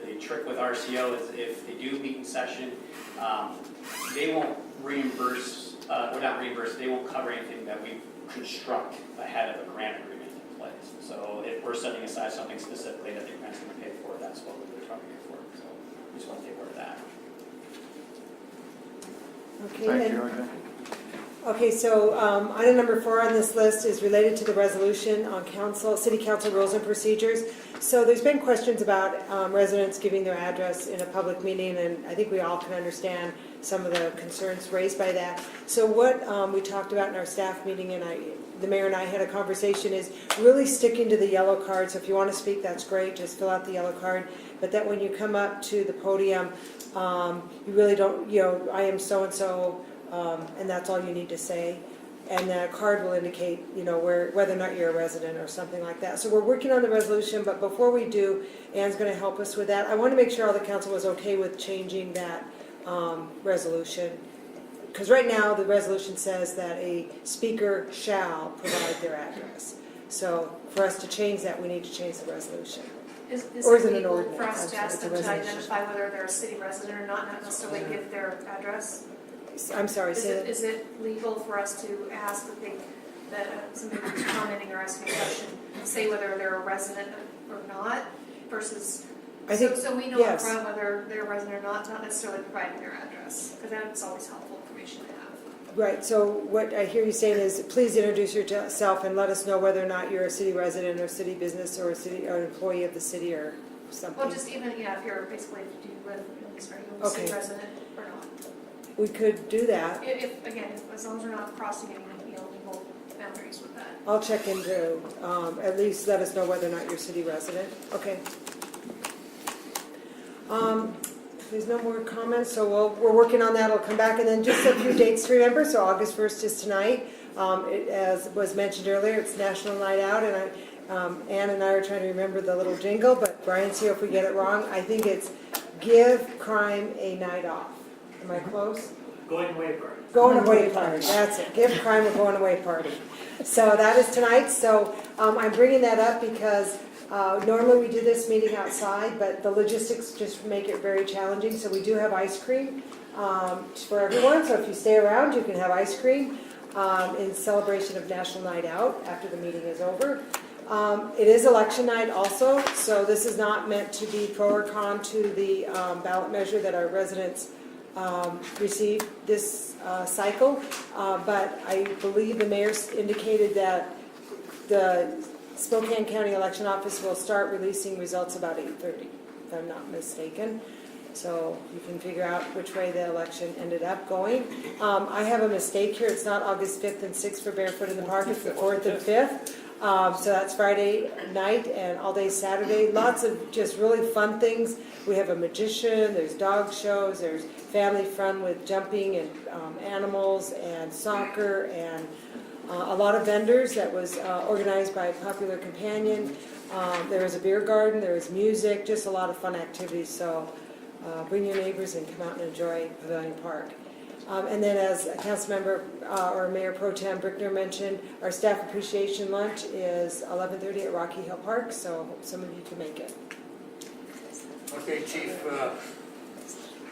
The trick with RCO is if they do meet in session, they won't reimburse, they won't cover anything that we construct ahead of a grant agreement in place. So if we're setting aside something specifically that the grant's going to pay for, that's what we're covering it for. So we just want to take word of that. Okay, Thank and- you, RJ. Okay, so item number 4 on this list is related to the resolution on city council rules and procedures. So there's been questions about residents giving their address in a public meeting, and I think we all can understand some of the concerns raised by that. So what we talked about in our staff meeting, and the mayor and I had a conversation, is really sticking to the yellow card. So if you want to speak, that's great, just fill out the yellow card. But that when you come up to the podium, you really don't, I am so-and-so, and that's all you need to say. And the card will indicate, whether or not you're a resident or something like that. So we're working on the resolution, but before we do, Ann's going to help us with that. I want to make sure all the council was okay with changing that resolution. Because right now, the resolution says that a speaker shall provide their address. So for us to change that, we need to change the resolution. Is Or it is it an legal ordinance? for us I'm to sorry, ask it's a them to resolution. identify whether they're a city resident or not necessarily give their address? I'm sorry, say that. Is it legal for us to ask that somebody who's commenting or asking a question, say whether they're a resident or not, versus, I think, so we know yes. upfront whether they're a resident or not necessarily providing their address, because that's always helpful information to have. Right, so what I hear you saying is, please introduce yourself and let us know whether or not you're a city resident or city business or or an employee of the city or something. Well, just even, if you're basically, do you live in this, are you a city Okay. resident or not? We could do that. As long as we're not crossing any, legal boundaries with that. I'll check into, at least let us know whether or not you're a city resident. Okay. There's no more comments, so we're working on that. I'll come back, and then just a few dates to remember. So August 1st is tonight. As was mentioned earlier, it's National Night Out, and Ann and I are trying to remember the little jingle, but Brian's here if we get it wrong. I think it's Give Crime a Night Off. Am I close? Going away party. Going away party, that's it. Give Crime a going away party. So that is tonight. So I'm bringing that up because normally we do this meeting outside, but the logistics just make it very challenging. So we do have ice cream for everyone. So if you stay around, you can have ice cream in celebration of National Night Out after the meeting is over. It is election night also, so this is not meant to be pro or con to the ballot measure that our residents received this cycle, but I believe the mayor indicated that the Spokane County Election Office will start releasing results about 8:30, if I'm not mistaken. So you can figure out which way the election ended up going. I have a mistake here. It's not August 5th and 6th for Barefoot in the Park. It's the 4th and 5th. So that's Friday night and all day Saturday. Lots of just really fun things. We have a magician, there's dog shows, there's family fun with jumping and animals and soccer and a lot of vendors. That was organized by Popular Companion. There was a beer garden, there was music, just a lot of fun activities. So bring your neighbors and come out and enjoy Pavilion Park. And then as Councilmember or Mayor Pro Tem Brickner mentioned, our staff appreciation lunch is 11:30 at Rocky Hill Park, so I hope some of you can make it. Okay, Chief,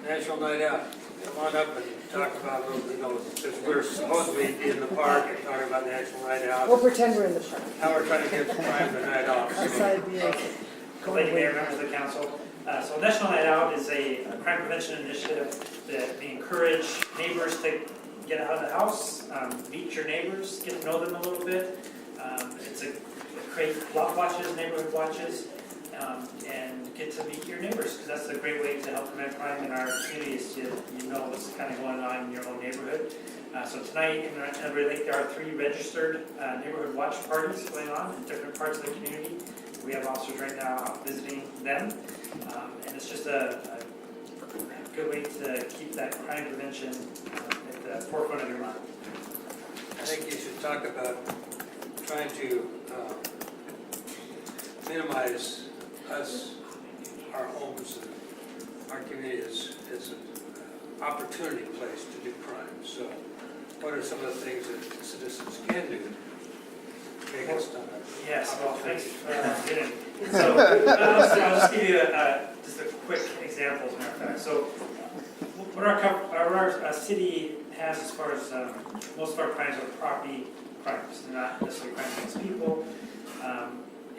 National Night Out, come on up and talk about, because we're supposedly in the park and talking about National Night Out. We'll pretend we're in the park. How we're trying to get crime the night off. Outside the Lady Mayor, members of the council. So National Night Out is a crime prevention initiative that we encourage neighbors to get out of the house, meet your neighbors, get to know them a little bit. It's a create block watches, neighborhood watches, and get to meet your neighbors, because that's a great way to help prevent crime in our communities. You know what's kind of going on in your own neighborhood. So tonight in Edward Lake there are 3 registered neighborhood watch parties going on in different parts of the community. We have officers right now out visiting them, and it's just a good way to keep that crime prevention at the forefront of your mind. I think you should talk about trying to minimize our homes and our community as an opportunity place to do crime. So what are some of the things that citizens can do to make us done? Yes, well, thanks for getting. So I'll just give you just a quick example, as a matter of fact. So what our city has as far as most of our crimes are property crimes. They're not necessarily crimes against people.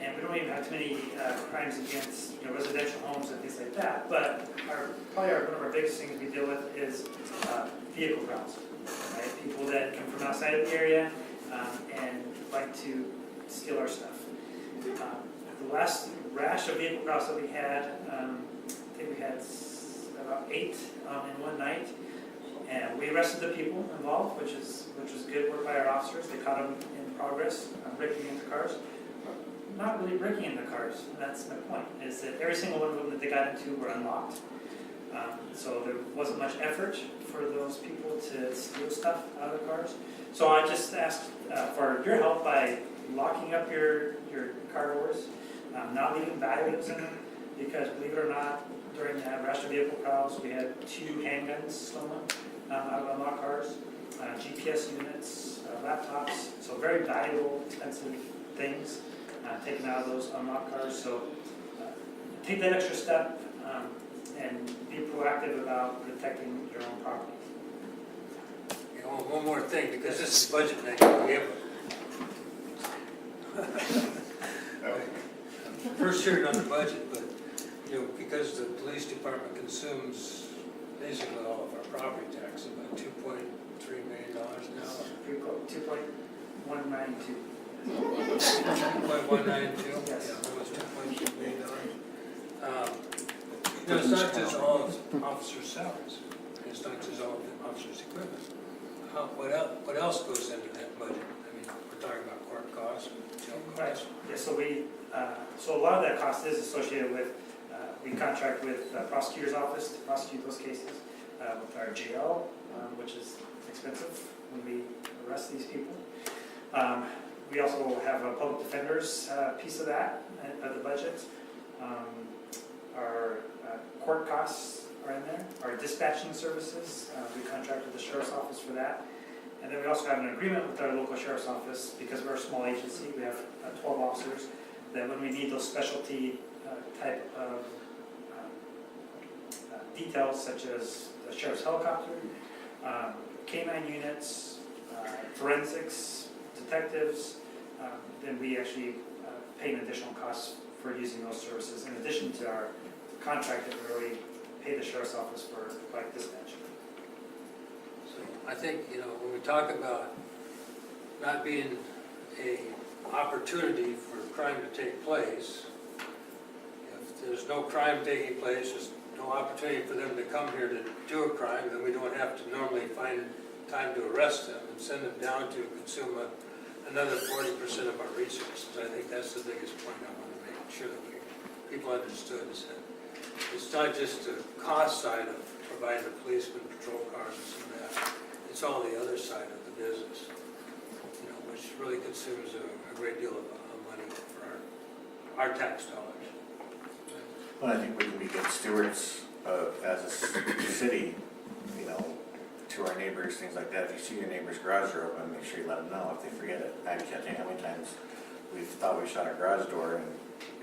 And we don't even have too many crimes against residential homes and things like that. But one of our biggest things we deal with is vehicle crimes. Right? People that come from outside of the area and like to steal our stuff. The last rash of vehicle crimes that we had, I think we had about 8 in one night. And we arrested the people involved, which was good work by our officers. They caught them in progress, breaking into cars. Not really breaking into cars, and that's my point, is that every single one of them that they got into were unlocked. So there wasn't much effort for those people to steal stuff out of the cars. So I just asked for your help by locking up your car doors, not leaving valuables in them, because believe it or not, during the rash of vehicle trials, we had 2 handguns stolen out of unlocked cars, GPS units, laptops, so very valuable, expensive things taken out of those unlocked cars. So take that extra step and be proactive about protecting your own property. One more thing, because this is budget night, we have first hearing on the budget, but because the police department consumes basically all of our property tax, about $2.3 million now. 2.192. 2.192? Yes. Yeah, almost $2.2 million. It's not just all of officers' salaries. It's not just all of officers' equipment. What else goes into that budget? I mean, we're talking about court costs, jail costs. Yeah, so a lot of that cost is associated with, we contract with the prosecutor's office to prosecute those cases, with our jail, which is expensive when we arrest these people. We also have a public defender's piece of that, of the budget. Our court costs are in there. Our dispatching services, we contract with the sheriff's office for that. And then we also have an agreement with our local sheriff's office, because we're a small agency, we have 12 officers, that when we need those specialty type of details, such as the sheriff's helicopter, canine units, forensics, detectives, then we actually pay an additional cost for using those services, in addition to our contract that we already pay the sheriff's office for, like dispatch. So I think, when we talk about not being an opportunity for crime to take place, if there's no crime taking place, there's no opportunity for them to come here to do a crime, then we don't have to normally find time to arrest them and send them down to consume another 40% of our resources. I think that's the biggest point I want to make sure that people understood is that it's not just the cost side of providing the policemen, patrol cars and some of that. It's all the other side of the business, which really consumes a great deal of money for our tax dollars. Well, I think we can be good stewards of, as a city, to our neighbors, things like that. If you see your neighbor's garage door open, make sure you let them know if they forget it. I can't tell you how many times we thought we shut our garage door and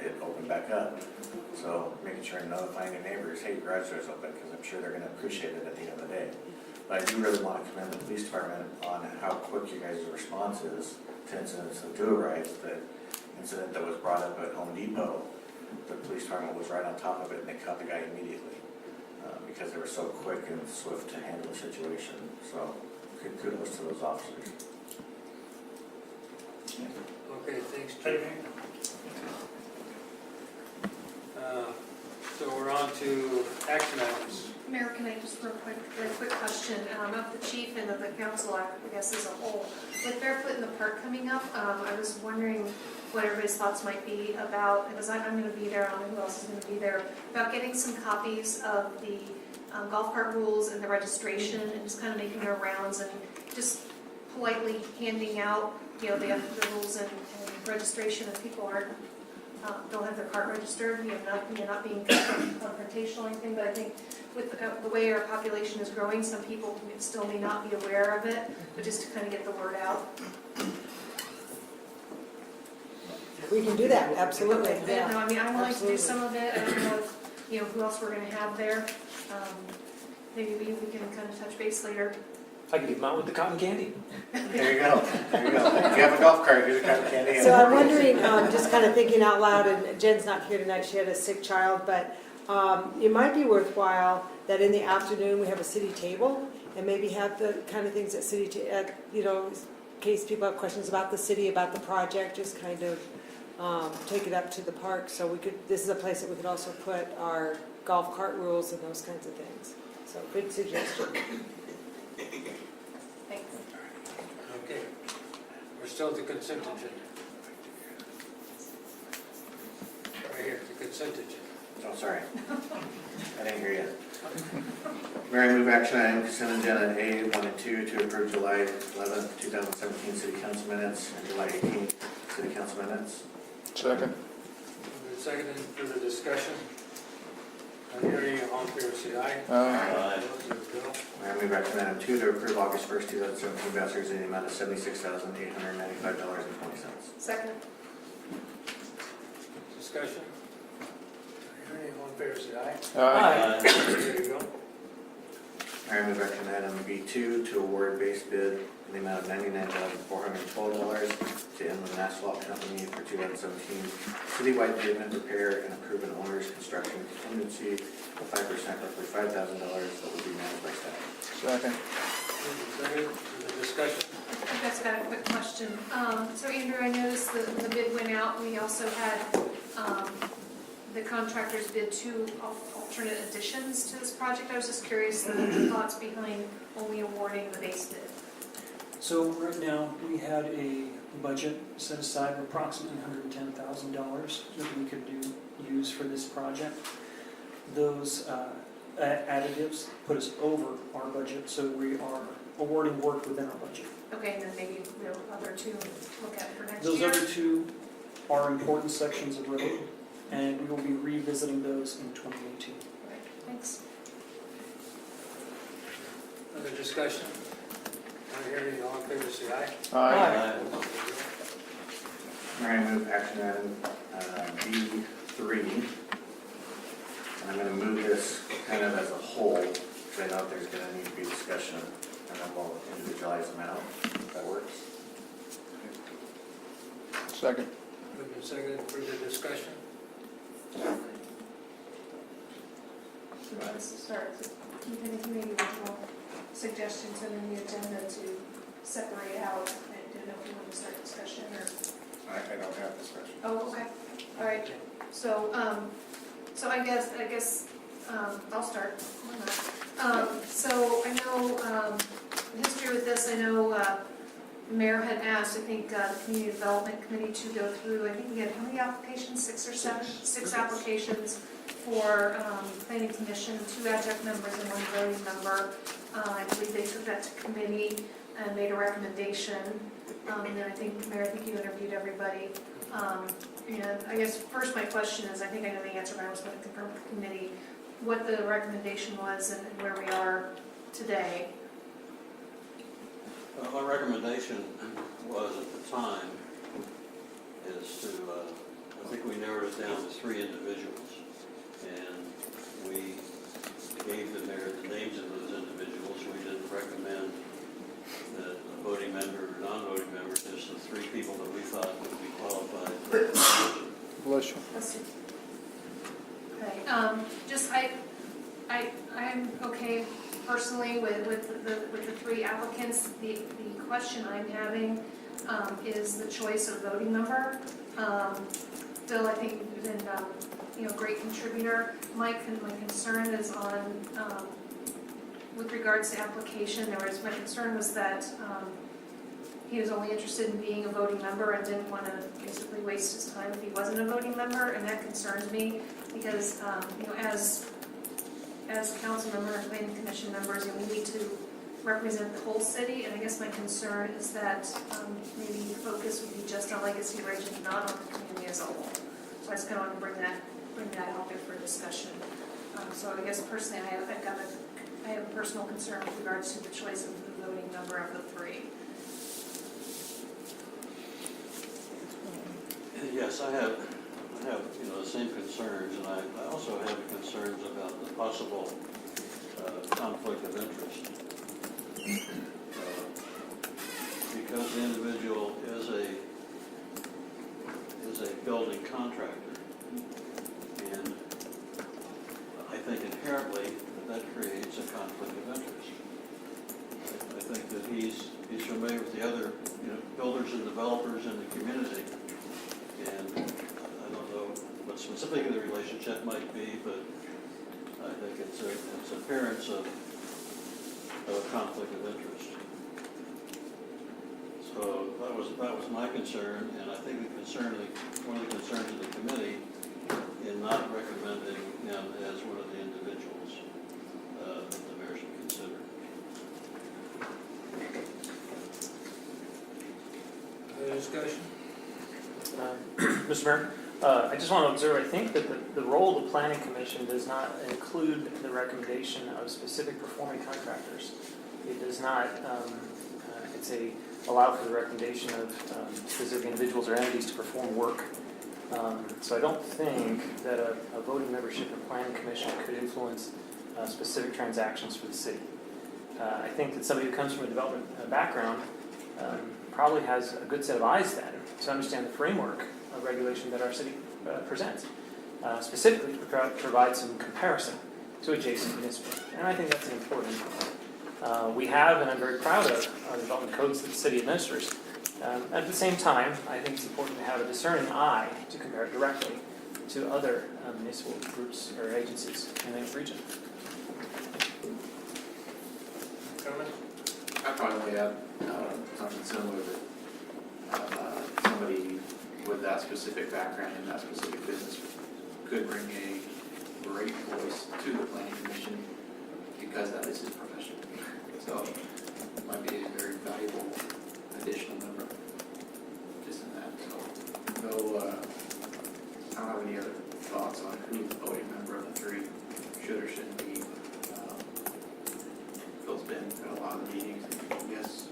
it opened back up. So making sure and notifying your neighbors, hey, your garage door's open, because I'm sure they're going to appreciate it at the end of the day. But I do really want to commend the police department on how quick you guys' response is to incidents that do arise. The incident that was brought up at Home Depot, the police department was right on top of it and they caught the guy immediately because they were so quick and swift to handle the situation. So kudos to those officers. Okay, thanks, Chief. So we're on to action items. Mayor, can I just really quick question of the chief and of the council, I guess as a whole. With Barefoot in the Park coming up, I was wondering what everybody's thoughts might be about, because I'm going to be there, I don't know who else is going to be there, about getting some copies of the golf cart rules and the registration and just kind of making their rounds and just politely handing out, the rules and registration if people don't have their cart registered, not being confrontational or anything, but I think with the way our population is growing, some people still may not be aware of it, but just to kind of get the word out. We can do that, absolutely. Okay, Yeah. no, I'm willing to do Absolutely. some of it. I don't know if, who else we're going to have there. Maybe we can kind of touch base later. I could leave mine with the cotton candy. There you go. There you go. If you have a golf cart, here's a cotton candy. And So I'm wondering, just kind of thinking out loud, and Jen's not here tonight, she had a sick child, but it might be worthwhile that in the afternoon we have a city table and maybe have the kind of things at in case people have questions about the city, about the project, just kind of take it up to the park. So this is a place that we could also put our golf cart rules and those kinds of things. So good suggestion. Thanks. Okay. We're still at the consent agenda. Right here, the consent agenda. Oh, sorry. I didn't hear you. Mayor, I move action item consent agenda A 1 and 2 to approve July 11th, 2017 City Council minutes and July 18th City Council minutes. Second. Second, further discussion? Not hearing, all in favor, say aye. Aye. Opposed, there we go. Mayor, I move action item 2 to approve August 1st, 2017 vouchers in the amount of $76,895.20. Second. Discussion? Not hearing, all in favor, say aye. Aye. There you go. Mayor, I move action item B2 to award base bid in the amount of $99,412 to Inland Asphalt Company for 2017 citywide pavement repair and approve an owner's construction contingency of 5%, roughly $5,000 that will be managed by staff. Second. Second, further discussion? I've just got a quick question. So Andrew, I noticed the bid went out. We also had the contractors bid 2 alternate additions to this project. I was just curious the thoughts behind only awarding the base bid. So right now, we had a budget set aside of approximately $110,000 that we could use for this project. Those additives put us over our budget, so we are awarding work within our budget. Okay, and then maybe the other 2 look at for next Those year. other 2 are important sections of road, and we will be revisiting those in 2018. Right, thanks. Other discussion? Not hearing, all in favor, say aye. Aye. Mayor, I move action item B3. And I'm going to move this kind of as a whole, because I know there's going to need to be discussion, and then we'll individualize them out, if that works. Second. Moved and seconded, further discussion? So let's start keeping maybe original suggestions and then the agenda to separate out. I don't know if you want to start discussion or. I don't have discussion. Oh, okay. All right. So, I guess, I'll start. Why not? So I know, the history with this, I know the mayor had asked, I think, the Community Development Committee to go through, I think we had how many applications, 6 or 7? 6 applications for planning commission, 2 adjunct members and 1 voting member. I believe they took that to committee and made a recommendation. And then I think, Mayor, I think you interviewed everybody. And I guess first my question is, I think I know the answer, but I was going to confirm with the committee what the recommendation was and where we are today. Our recommendation was at the time is to, I think we narrowed it down to 3 individuals. And we gave the mayor the names of those individuals. We didn't recommend that a voting member or non-voting member, just the 3 people that we thought would be qualified for the position. Bless you. Okay, I'm okay personally with the 3 applicants. The question I'm having is the choice of voting member. Bill, I think, has been a great contributor. My concern is on with regards to application. My concern was that he was only interested in being a voting member and didn't want to basically waste his time if he wasn't a voting member, and that concerns me because as council member and planning commission members, we need to represent the whole city, and I guess my concern is that maybe the focus would be just on Legacy Ridge and not on the community as a whole. So I just kind of want to bring that out there for discussion. So I guess personally, I have a personal concern with regards to the choice of the voting member of the 3. Yes, I have the same concerns, and I also have concerns about the possible conflict of interest. Because the individual is a building contractor, and I think inherently that creates a conflict of interest. I think that he's familiar with the other builders and developers in the community, and I don't know what specifically the relationship might be, but I think it's appearance of a conflict of interest. So that was my concern, and I think one of the concerns of the committee in not recommending him as one of the individuals that the mayor should consider. Other discussion? Mr. Mayor, I just want to observe, I think that the role of the Planning Commission does not include the recommendation of specific performing contractors. It does not, allow for the recommendation of specific individuals or entities to perform work. So I don't think that a voting membership in Planning Commission could influence specific transactions for the city. I think that somebody who comes from a development background probably has a good set of eyes then to understand the framework of regulation that our city presents, specifically to provide some comparison to adjacent municipalities. And I think that's an important point. We have, and I'm very proud of, the development codes that the city administers. At the same time, I think it's important to have a discerning eye to compare it directly to other municipal groups or agencies in the region. Comment? I probably have something similar that somebody with that specific background in that specific business could bring a great voice to the planning commission because that is his profession. So it might be a very valuable additional member just in that. So no, I don't have any other thoughts on who the voting member of the 3 should or shouldn't be. Phil's been at a lot of the meetings, and yes,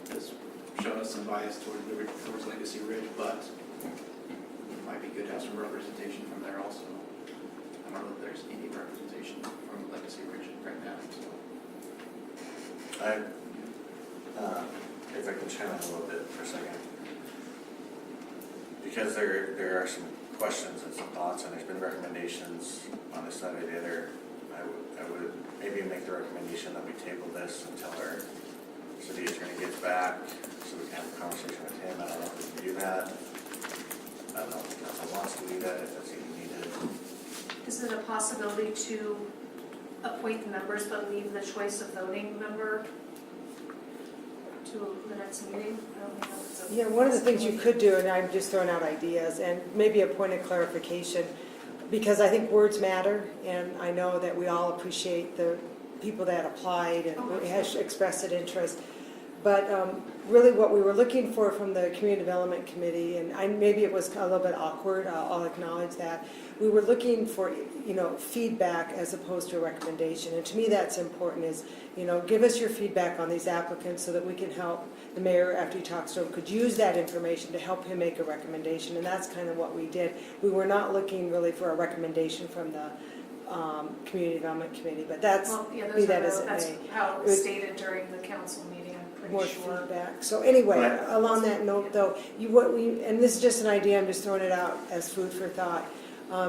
has shown us some bias towards Legacy Ridge, but it might be good to have some representation from there also. I don't know if there's any representation from Legacy Ridge right now. So. If I can chime in a little bit for a second, because there are some questions and some thoughts, and there's been recommendations on this, that, or the other. I would maybe make the recommendation that we table this until our city attorney gets back, so we can have a conversation with him. I don't know if we can do that. I don't know if the council wants to do that, if that's even needed. Is is it a possibility to appoint members but leave the choice of voting member to the next meeting? I don't know if it's a Yeah, one of the things you possibility. could do, and I'm just throwing out ideas, and maybe a point of clarification, because I think words matter, and I know that we all appreciate the people that applied and has expressed an interest. But really what we were looking for from the Community Development Committee, and maybe it was a little bit awkward, I'll acknowledge that, we were looking for, feedback as opposed to a recommendation. And to me, that's important is, give us your feedback on these applicants so that we can help the mayor, after he talks to them, could use that information to help him make a recommendation. And that's kind of what we did. We were not looking really for a recommendation from the Community Development Committee, but that's, Well, yeah, be those that are as the, it that's may. how it was stated during the council meeting, I'm More pretty sure. feedback. So anyway, Right. along that note though, and this is just an idea, I'm just throwing it out as food for thought.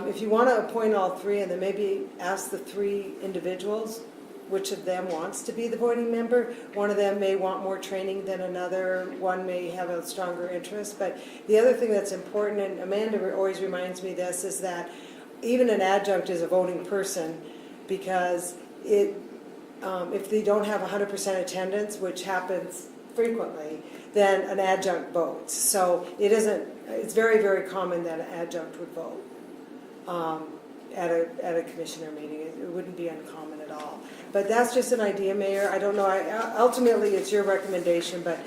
If you want to appoint all three and then maybe ask the three individuals which of them wants to be the voting member. One of them may want more training than another, one may have a stronger interest. But the other thing that's important, and Amanda always reminds me this, is that even an adjunct is a voting person, because if they don't have 100% attendance, which happens frequently, then an adjunct votes. So it's very, very common that an adjunct would vote at a commissioner meeting. It wouldn't be uncommon at all. But that's just an idea, Mayor. I don't know. Ultimately, it's your recommendation, but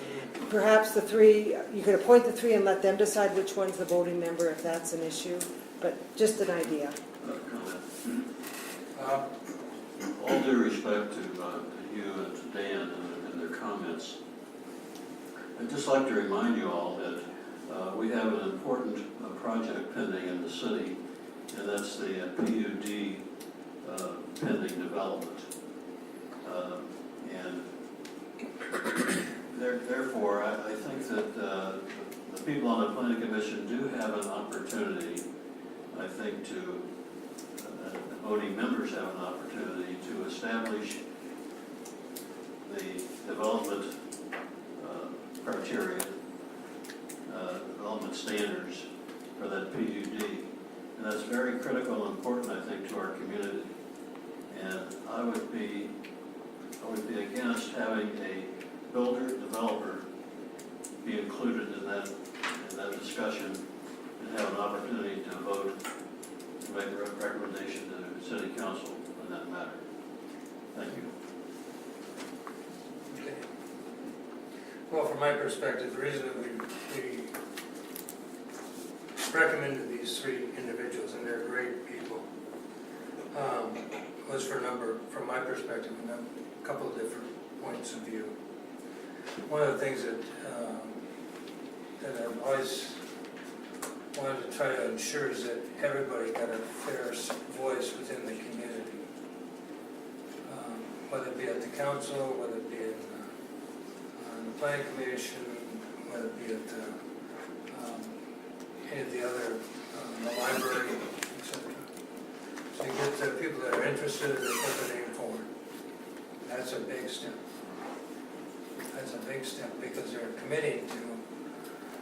perhaps the three, you could appoint the three and let them decide which one's the voting member if that's an issue. But just an idea. All due respect to you and to Dan and their comments, I'd just like to remind you all that we have an important project pending in the city, and that's the PUD pending development. And therefore, I think that the people on the Planning Commission do have an opportunity, I think, to the voting members have an opportunity to establish the development criteria, development standards for that PUD. And that's very critical and important, I think, to our community. And I would be against having a builder, developer be included in that discussion and have an opportunity to vote, to make a recommendation to the city council on that matter. Thank you. Okay. Well, from my perspective, the reason that we recommended these three individuals, and they're great people, was from my perspective, a couple of different points of view. One of the things that I've always wanted to try to ensure is that everybody got a fair voice within the community. Whether it be at the council, whether it be on the planning commission, whether it be at any of the other, the library, etc. So you get the people that are interested, they put their name forward. That's a big step. That's a big step because they're committing to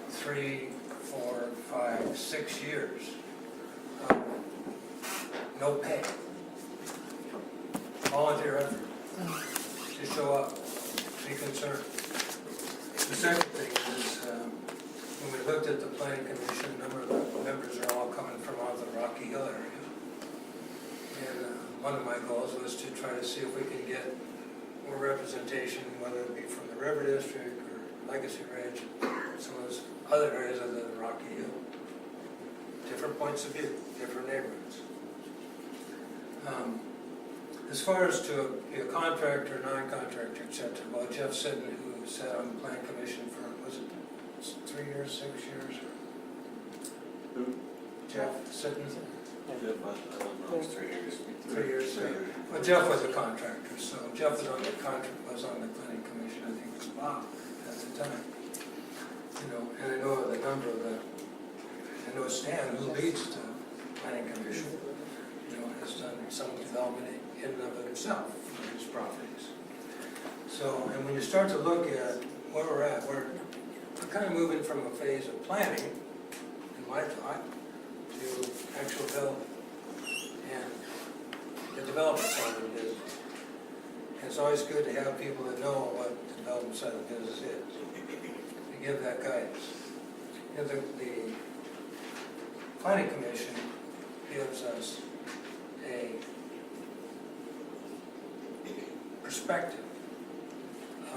3, 4, 5, 6 years of no pay. Volunteer effort. To show up, be concerned. The second thing is, when we looked at the planning commission, a number of the members are all coming from out of the Rocky Hill area. And one of my goals was to try to see if we can get more representation, whether it be from the River District or Legacy Ridge, some of those other areas other than Rocky Hill. Different points of view, different neighborhoods. As far as to be a contractor, non-contractor, etc., well, Jeff Sitten, who sat on the planning commission for, was it 3 years, 6 years? Who? Jeff Sitten? Jeff, I don't know. It's 3 years. 3 years, so. Well, Jeff was a contractor, so Jeff was on the planning commission, I think it was Bob at the time. And I know the number of I know Stan, who leads the planning commission, has done some development in and of himself for his properties. So, and when you start to look at where we're at, we're kind of moving from a phase of planning, in my thought, to actual development. And development side of the business. It's always good to have people that know what the development side of the business is, to give that guidance. You know, the planning commission gives us a perspective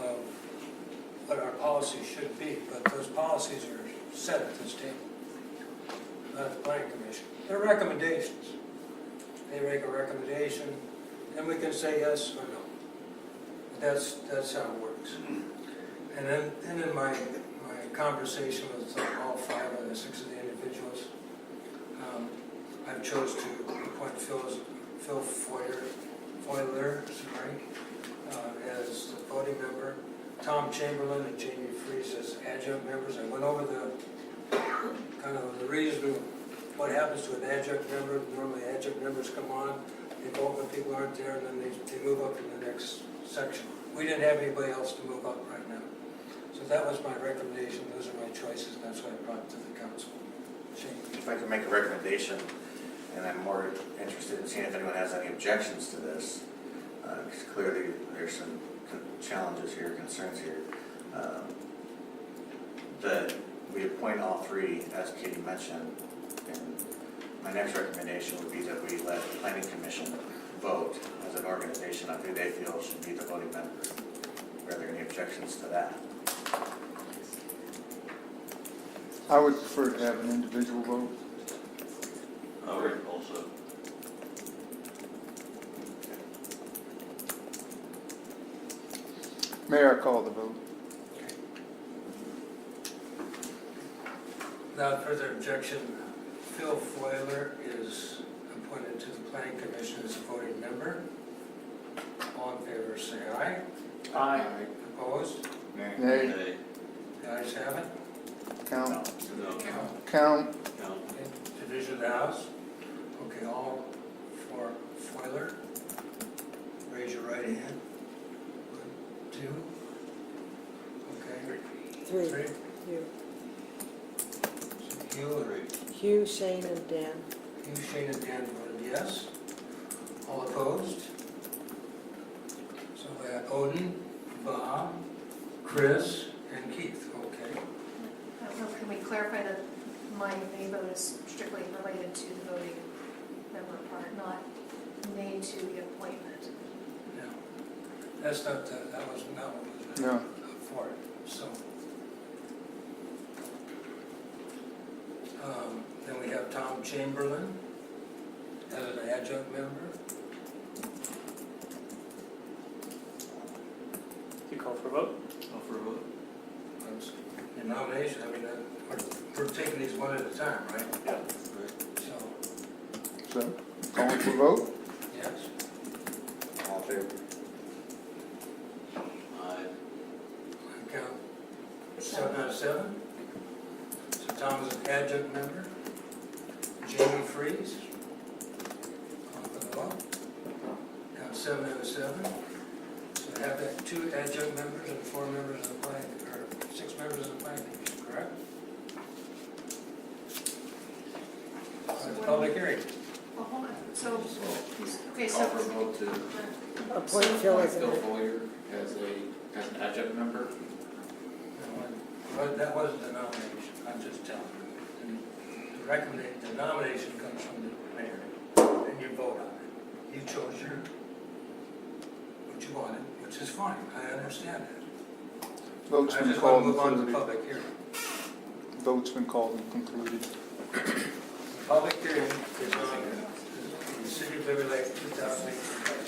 of what our policies should be, but those policies are set at this table, not the planning commission. They're recommendations. They make a recommendation, and we can say yes or no. That's how it works. And then in my conversation with all 5 of the 6 of the individuals, I've chose to appoint Phil Foiler, as the voting member, Tom Chamberlain and Jamie Freese as adjunct members. I went over the kind of the reason what happens to an adjunct member. Normally adjunct members come on, they vote when people aren't there, and then they move up in the next section. We didn't have anybody else to move up right now. So that was my recommendation, those are my choices, and that's what I brought to the council. Shane? If I could make a recommendation, and I'm more interested in seeing if anyone has any objections to this, because clearly there's some challenges here, concerns here, that we appoint all 3, as Katie mentioned, and my next recommendation would be that we let the planning commission vote as an organization on who they feel should be the voting member. Are there any objections to that? I would prefer to have an individual vote. I would also. Mayor, I call the vote. Without further objection, Phil Foiler is appointed to the planning commission as a voting member. All in favor, say aye. Aye. Opposed? Nay. Nay. The ayes have it. Count. No. Count. No. Okay, division of the House. Okay, all for Foiler. Raise your right hand. 1, 2. Okay. 3. 3. You. So Hugh and Hugh, Shane, and Dan. Hugh, Shane, and Dan voted yes. All opposed? So we have Odin, Bob, Chris, and Keith. Okay. I don't know, can we clarify that my nay vote is strictly related to the voting member part, not nay to the appointment? No. That's not, that wasn't, that one was No. for it. So. Then we have Tom Chamberlain as an adjunct member. You call for a vote? Call for a vote? The nomination, I mean, we're taking these one at a time, right? Yeah. Right. So, So, calling for vote? yes. All in favor? Aye. I count 7 out of 7. So Tom is an adjunct member. Jamie Freese. Call for the vote. Count 7 out of 7. So have that 2 adjunct members and 4 members of the planning, or 6 members of the planning commission, correct? That's a public hearing. Well, hold on, so, okay, Call so, for a vote to Appoint Phil as Phil an Foyer as an adjunct member. That wasn't the nomination, I'm just telling you. The nomination comes from the mayor, and you vote on it. You chose what you wanted, which is fine, I understand that. Vote's I been just want called to and move on to the concluded. public hearing. Vote's been called and concluded. The public hearing is on the City of Liberty Lake 2018 budget.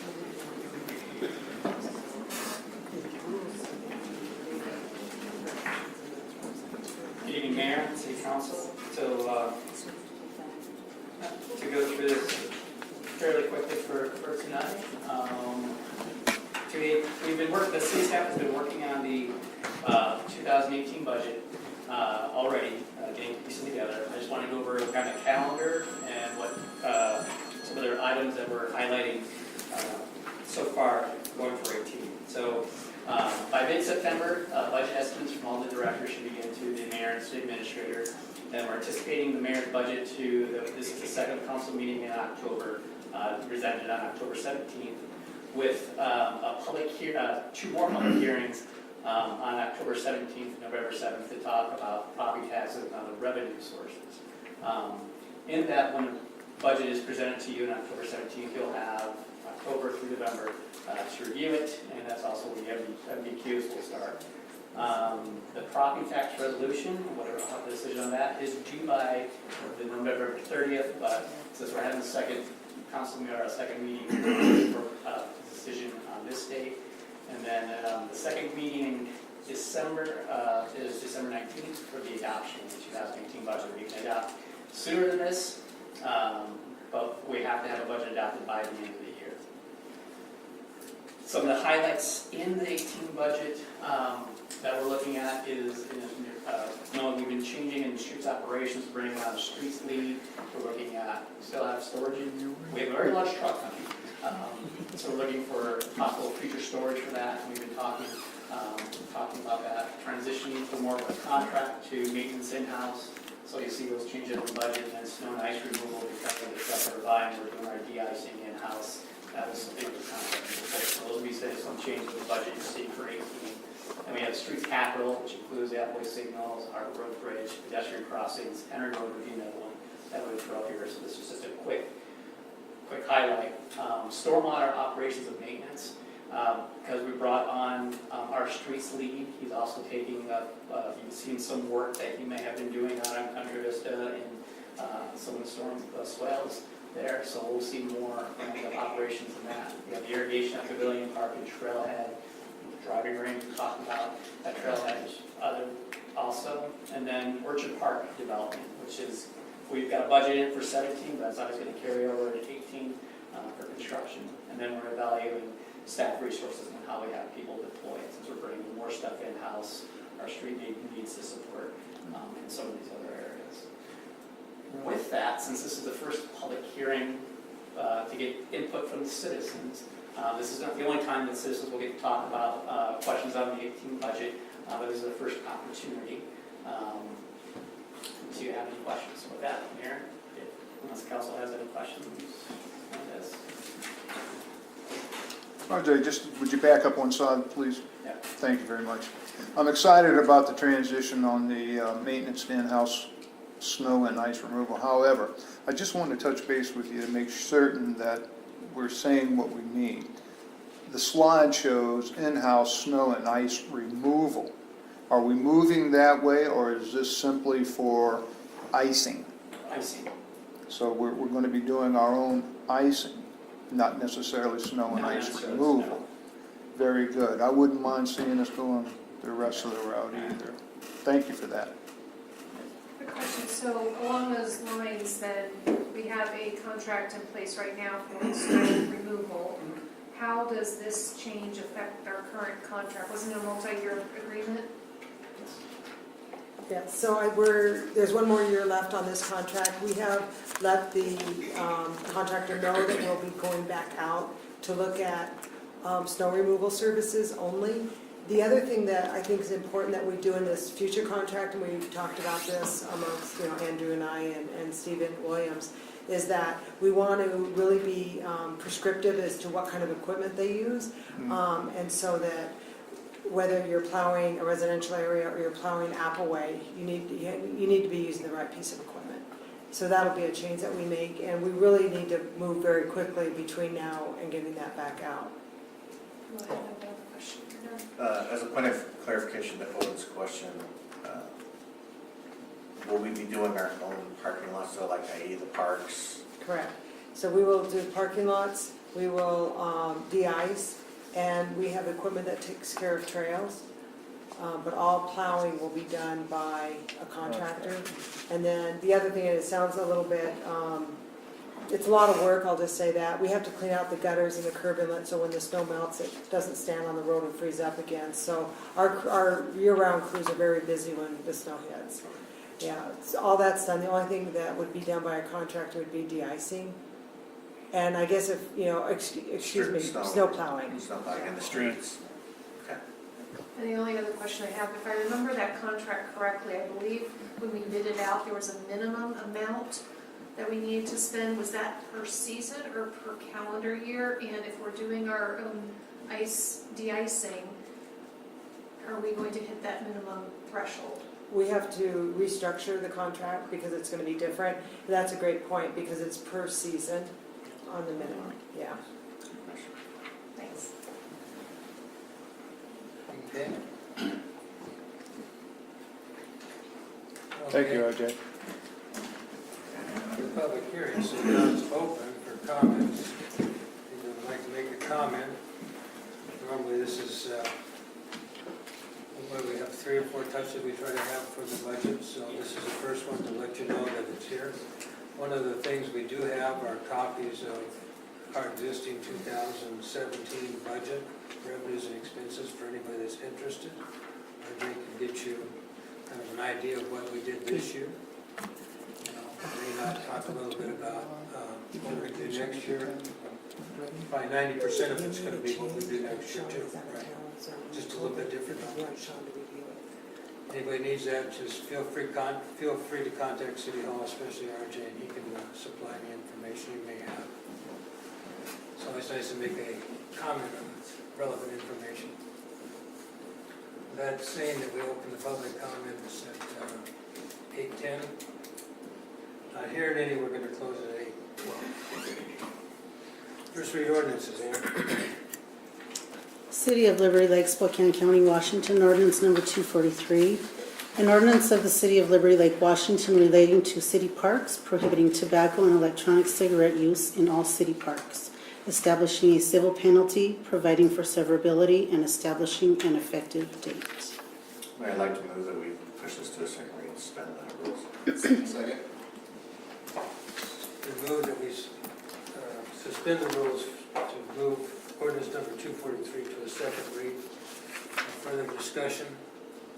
Good evening, Mayor, City Council. So, to go through this fairly quickly for tonight, the city staff has been working on the 2018 budget already, getting pieces together. I just want to go over kind of calendar and what some of the items that we're highlighting so far going for 18. So by mid-September, budget estimates from all the directors should begin to the mayor and city administrator. And we're anticipating the mayor's budget this is the second council meeting in October, presented on October 17th, with two more public hearings on October 17th and November 7th to talk about property taxes and other revenue sources. In that, when the budget is presented to you on October 17th, you'll have October through November to review it, and that's also when the MDQs will start. The property tax resolution, whatever the decision on that, is due by the November 30th, but since we're having a second council meeting, or a second meeting for decision on this date, and then the second meeting in December is December 19th for the adoption of the 2018 budget. We can adopt sooner than this, but we have to have a budget adopted by the end of the year. Some of the highlights in the 18 budget that we're looking at is, we've been changing in the streets operations, bringing on the streets lead. We're looking at, still have storage. We have a very large truck coming. So we're looking for possible future storage for that. We've been talking about that, transitioning from more of a contract to maintenance in-house. So you see those changes in the budget, and then snow and ice removal because of the truck that we're buying. We're doing our de-icing in-house. That was something with the contract. So those will be some changes in the budget you see for 18. And we have streets capital, which includes the Appleway signals, our road bridge, pedestrian crossings, Henry Road would be another one that would throw here. So this is just a quick highlight. Stormwater operations and maintenance, because we brought on our streets lead. He's also taking up, you've seen some work that he may have been doing out on Country Vista and some of the storm swales there. So we'll see more of operations in that. We have the irrigation at Pavilion Park and Trailhead. Driving range we talked about at Trailhead also. And then Orchard Park development, which is, we've got a budget in for 17, but that's always going to carry over to 18 for construction. And then we're evaluating staff resources and how we have people deployed, since we're bringing more stuff in-house. Our street needs to support in some of these other areas. With that, since this is the first public hearing to get input from the citizens, this is not the only time that citizens will get to talk about questions on the 18 budget, but this is the first opportunity to have any questions. With that, Mayor, unless the council has any questions on this. RJ, just would you back up one slide, please? Yeah. Thank you very much. I'm excited about the transition on the maintenance to in-house snow and ice removal. However, I just want to touch base with you to make certain that we're saying what we need. The slide shows in-house snow and ice removal. Are we moving that way, or is this simply for icing? Icing. So we're going to be doing our own icing, not necessarily snow and ice removal. Very good. I wouldn't mind seeing us going the rest of the route either. Thank you for that. Quick question, so along those lines then, we have a contract in place right now for snow removal. How does this change affect our current contract? Wasn't it a multi-year agreement? Yeah, so there's one more year left on this contract. We have let the contractor know that we'll be going back out to look at snow removal services only. The other thing that I think is important that we do in this future contract, and we've talked about this amongst Andrew and I and Stephen Williams, is that we want to really be prescriptive as to what kind of equipment they use, and so that whether you're plowing a residential area or you're plowing Appleway, you need to be using the right piece of equipment. So that'll be a change that we make, and we really need to move very quickly between now and getting that back out. As a point of clarification to Owen's question, will we be doing our own parking lots, so like i.e. the parks? Correct. So we will do parking lots, we will de-ice, and we have equipment that takes care of trails. But all plowing will be done by a contractor. Okay. And then the other thing, and it sounds a little bit, it's a lot of work, I'll just say that. We have to clean out the gutters and the curb inlet so when the snow melts, it doesn't stand on the road and freeze up again. So our year-round crews are very busy when the snow hits. Yeah, so all that's done. The only thing that would be done by a contractor would be de-icing. And I guess if, excuse me, snow plowing. Snow plowing in the streets. Okay. And the only other question I have, if I remember that contract correctly, I believe when we bid it out, there was a minimum amount that we needed to spend, was that per season or per calendar year? And if we're doing our own ice de-icing, are we going to hit that minimum threshold? We have to restructure the contract because it's going to be different. That's a great point because it's per season on the minimum, yeah. Thanks. Okay. Thank you, Okay. RJ. The public hearing, so now it's open for comments. If you would like to make a comment, normally this is, well, we have 3 or 4 touches we try to have for the budget, so this is the first one to let you know that it's here. One of the things we do have are copies of our existing 2017 budget, revenues and expenses for anybody that's interested. Or they can get you kind of an idea of what we did this year. May not talk a little bit about what we do next year. Probably 90% of it's going to be what we do next year too, right? Just a little bit different numbers. Anybody needs that, just feel free to contact City Hall, especially RJ, and he can supply any information you may have. It's always nice to make a comment on relevant information. That saying that we open the public comments at 8:10. Not hearing any, we're going to close at 8:12. First read ordinances, Aaron. City of Liberty Lake, Spokane County, Washington, ordinance number 243. An ordinance of the City of Liberty Lake, Washington relating to city parks, prohibiting tobacco and electronic cigarette use in all city parks, establishing a civil penalty, providing for severability, and establishing an effective date. Mayor, I'd like to move that we push this to a second reading and suspend the rules. Second. We move that we suspend the rules to move ordinance number 243 to a second read. Further discussion?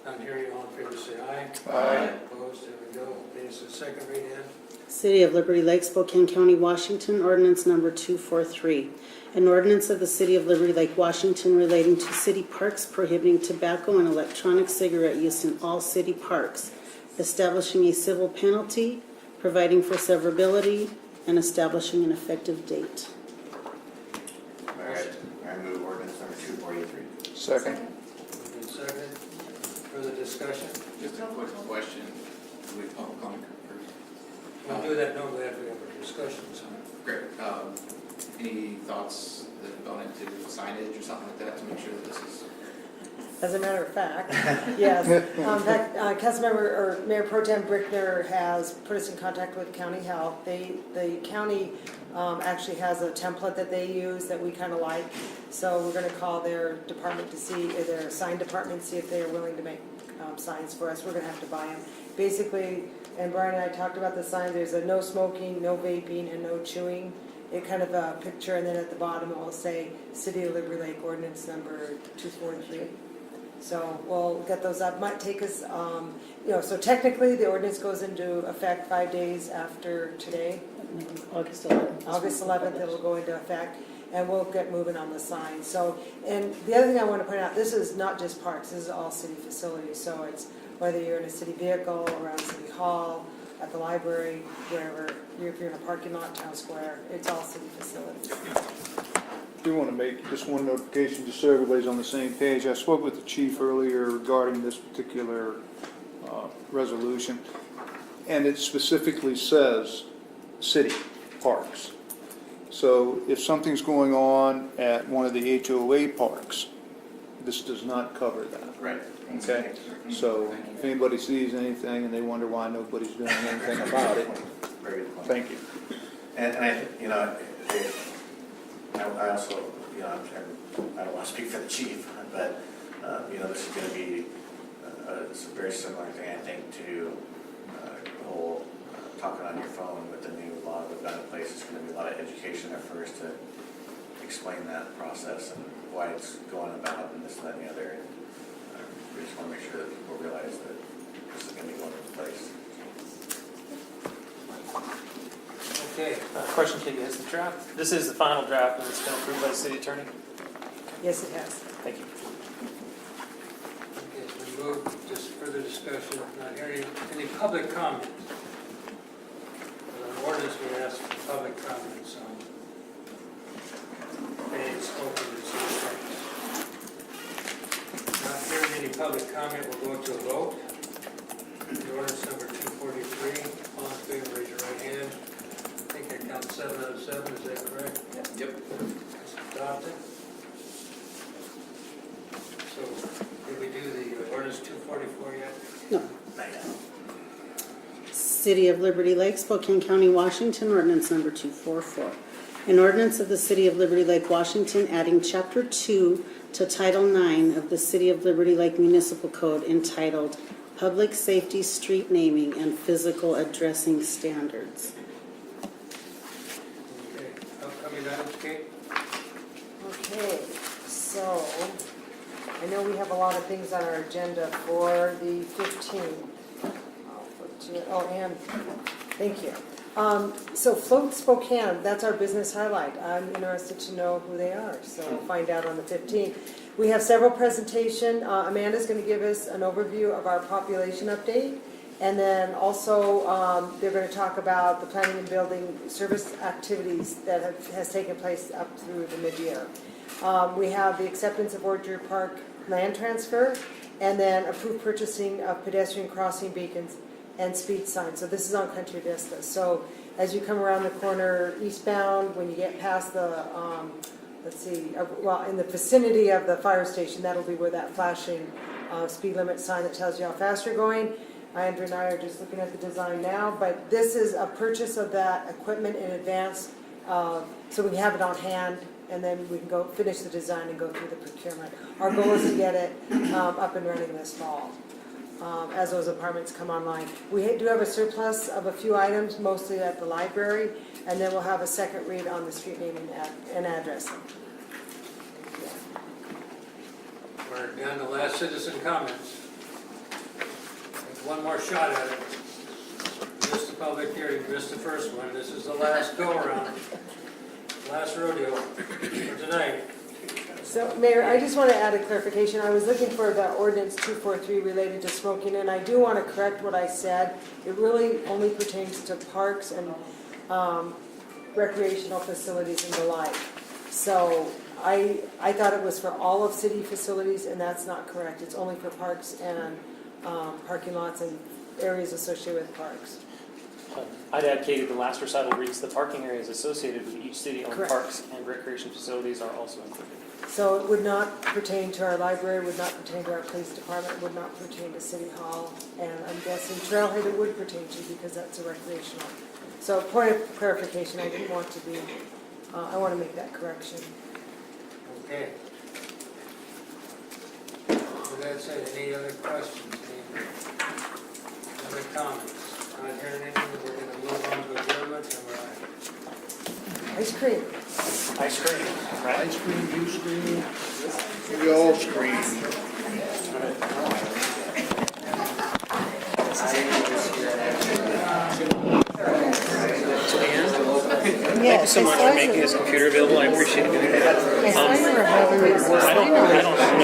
Not hearing, all in favor say aye. Aye. Opposed? There we go. Okay, so second read in. City of Liberty Lake, Spokane County, Washington, ordinance number 243. An ordinance of the City of Liberty Lake, Washington relating to city parks, prohibiting tobacco and electronic cigarette use in all city parks, establishing a civil penalty, providing for severability, and establishing an effective date. Mayor, I move ordinance number 243. Second. Moved in second. Further discussion? Just a quick question. Do we public comment first? We'll do that normally after we have our discussions. Great. Any thoughts that have gone into signage or something like that to make sure that this is? As a matter of fact, yes. In fact, Councilmember or Mayor Pro Tem Brickner has put us in contact with County Health. The county actually has a template that they use that we kind of like. So we're going to call their department to see, their sign department, see if they are willing to make signs for us. We're going to have to buy them. Basically, and Brian and I talked about the sign, there's a no smoking, no vaping, and no chewing. It kind of a picture, and then at the bottom it will say City of Liberty Lake ordinance number 243. So we'll get those up. Might take us, so technically the ordinance goes into effect 5 days after today. August 11th. August 11th it will go into effect, and we'll get moving on the sign. So, and the other thing I want to point out, this is not just parks, this is all city facilities. So it's whether you're in a city vehicle, around City Hall, at the library, wherever, if you're in a parking lot, town square, it's all city facilities. Do want to make just one notification just so everybody's on the same page. I spoke with the chief earlier regarding this particular resolution, and it specifically says city parks. So if something's going on at one of the HOA parks, this does not cover that. Right. Okay? So if anybody sees anything and they wonder why nobody's doing anything about it, Very good point. thank you. And I, I also, I don't want to speak for the chief, but, this is going to be it's a very similar thing, I think, to the whole talking on your phone with the new law we've got in place. It's going to be a lot of education at first to explain that process and why it's going about and this, that, and the other. And we just want to make sure that people realize that this is going to be going into place. Okay. Question, Katie, has the draft, this is the final draft and it's been approved by the city attorney? Yes, it has. Thank you. Okay, so we move, just further discussion, not hearing any public comment. ordinance, we ask for public comments on any spoken and such things. Not hearing any public comment, we'll go to a vote. The ordinance number 243, all in favor, raise your right hand. I think I count 7 out of 7, is that correct? Yep. It's adopted. So, did we do the ordinance 244 yet? No. City of Liberty Lake, Spokane County, Washington, ordinance number 244. An ordinance of the City of Liberty Lake, Washington, adding Chapter 2 to Title 9 of the City of Liberty Lake Municipal Code entitled Public Safety Street Naming and Physical Addressing Standards. Okay, upcoming items, Kate? Okay, so I know we have a lot of things on our agenda for the 15th. Oh, and thank you. So Float Spokane, that's our business highlight. I'm interested to know who they are, so we'll find out on the 15th. We have several presentations. Amanda's going to give us an overview of our population update. And then also, they're going to talk about the planning and building service activities that has taken place up through the mid-year. We have the acceptance of Orchard Park land transfer, and then approved purchasing of pedestrian crossing beacons and speed signs. So this is on Country Vista. So as you come around the corner eastbound, when you get past the, well, in the vicinity of the fire station, that'll be where that flashing speed limit sign that tells you how fast you're going. Andrew and I are just looking at the design now, but this is a purchase of that equipment in advance, so we can have it on hand, and then we can go finish the design and go through the procurement. Our goal is to get it up and running this fall, as those apartments come online. We do have a surplus of a few items, mostly at the library, and then we'll have a second read on the street naming and addressing. We're down to last citizen comments. Take one more shot at it. Missed the public hearing, missed the first one. This is the last go-around, last rodeo for tonight. So, Mayor, I just want to add a clarification. I was looking for the ordinance 243 related to smoking, and I do want to correct what I said. It really only pertains to parks and recreational facilities and the like. So I thought it was for all of city facilities, and that's not correct. It's only for parks and parking lots and areas associated with parks. I'd add, Katie, the last recital reads, the parking areas associated with each city-owned Correct. parks and recreation facilities are also included. So it would not pertain to our library, would not pertain to our police department, would not pertain to City Hall, and I'm guessing Trailhead it would pertain to because that's a recreational. So point of clarification, I didn't want to be, I want to make that correction. Okay. With that said, any other questions? Any other comments? Not hearing anything, we're going to move on to adjournment, and we're Ice cream. Ice cream, right? Ice cream, you scream, we all scream. Thank you so much for making this computer available. I appreciate it. I saw you were having I don't know.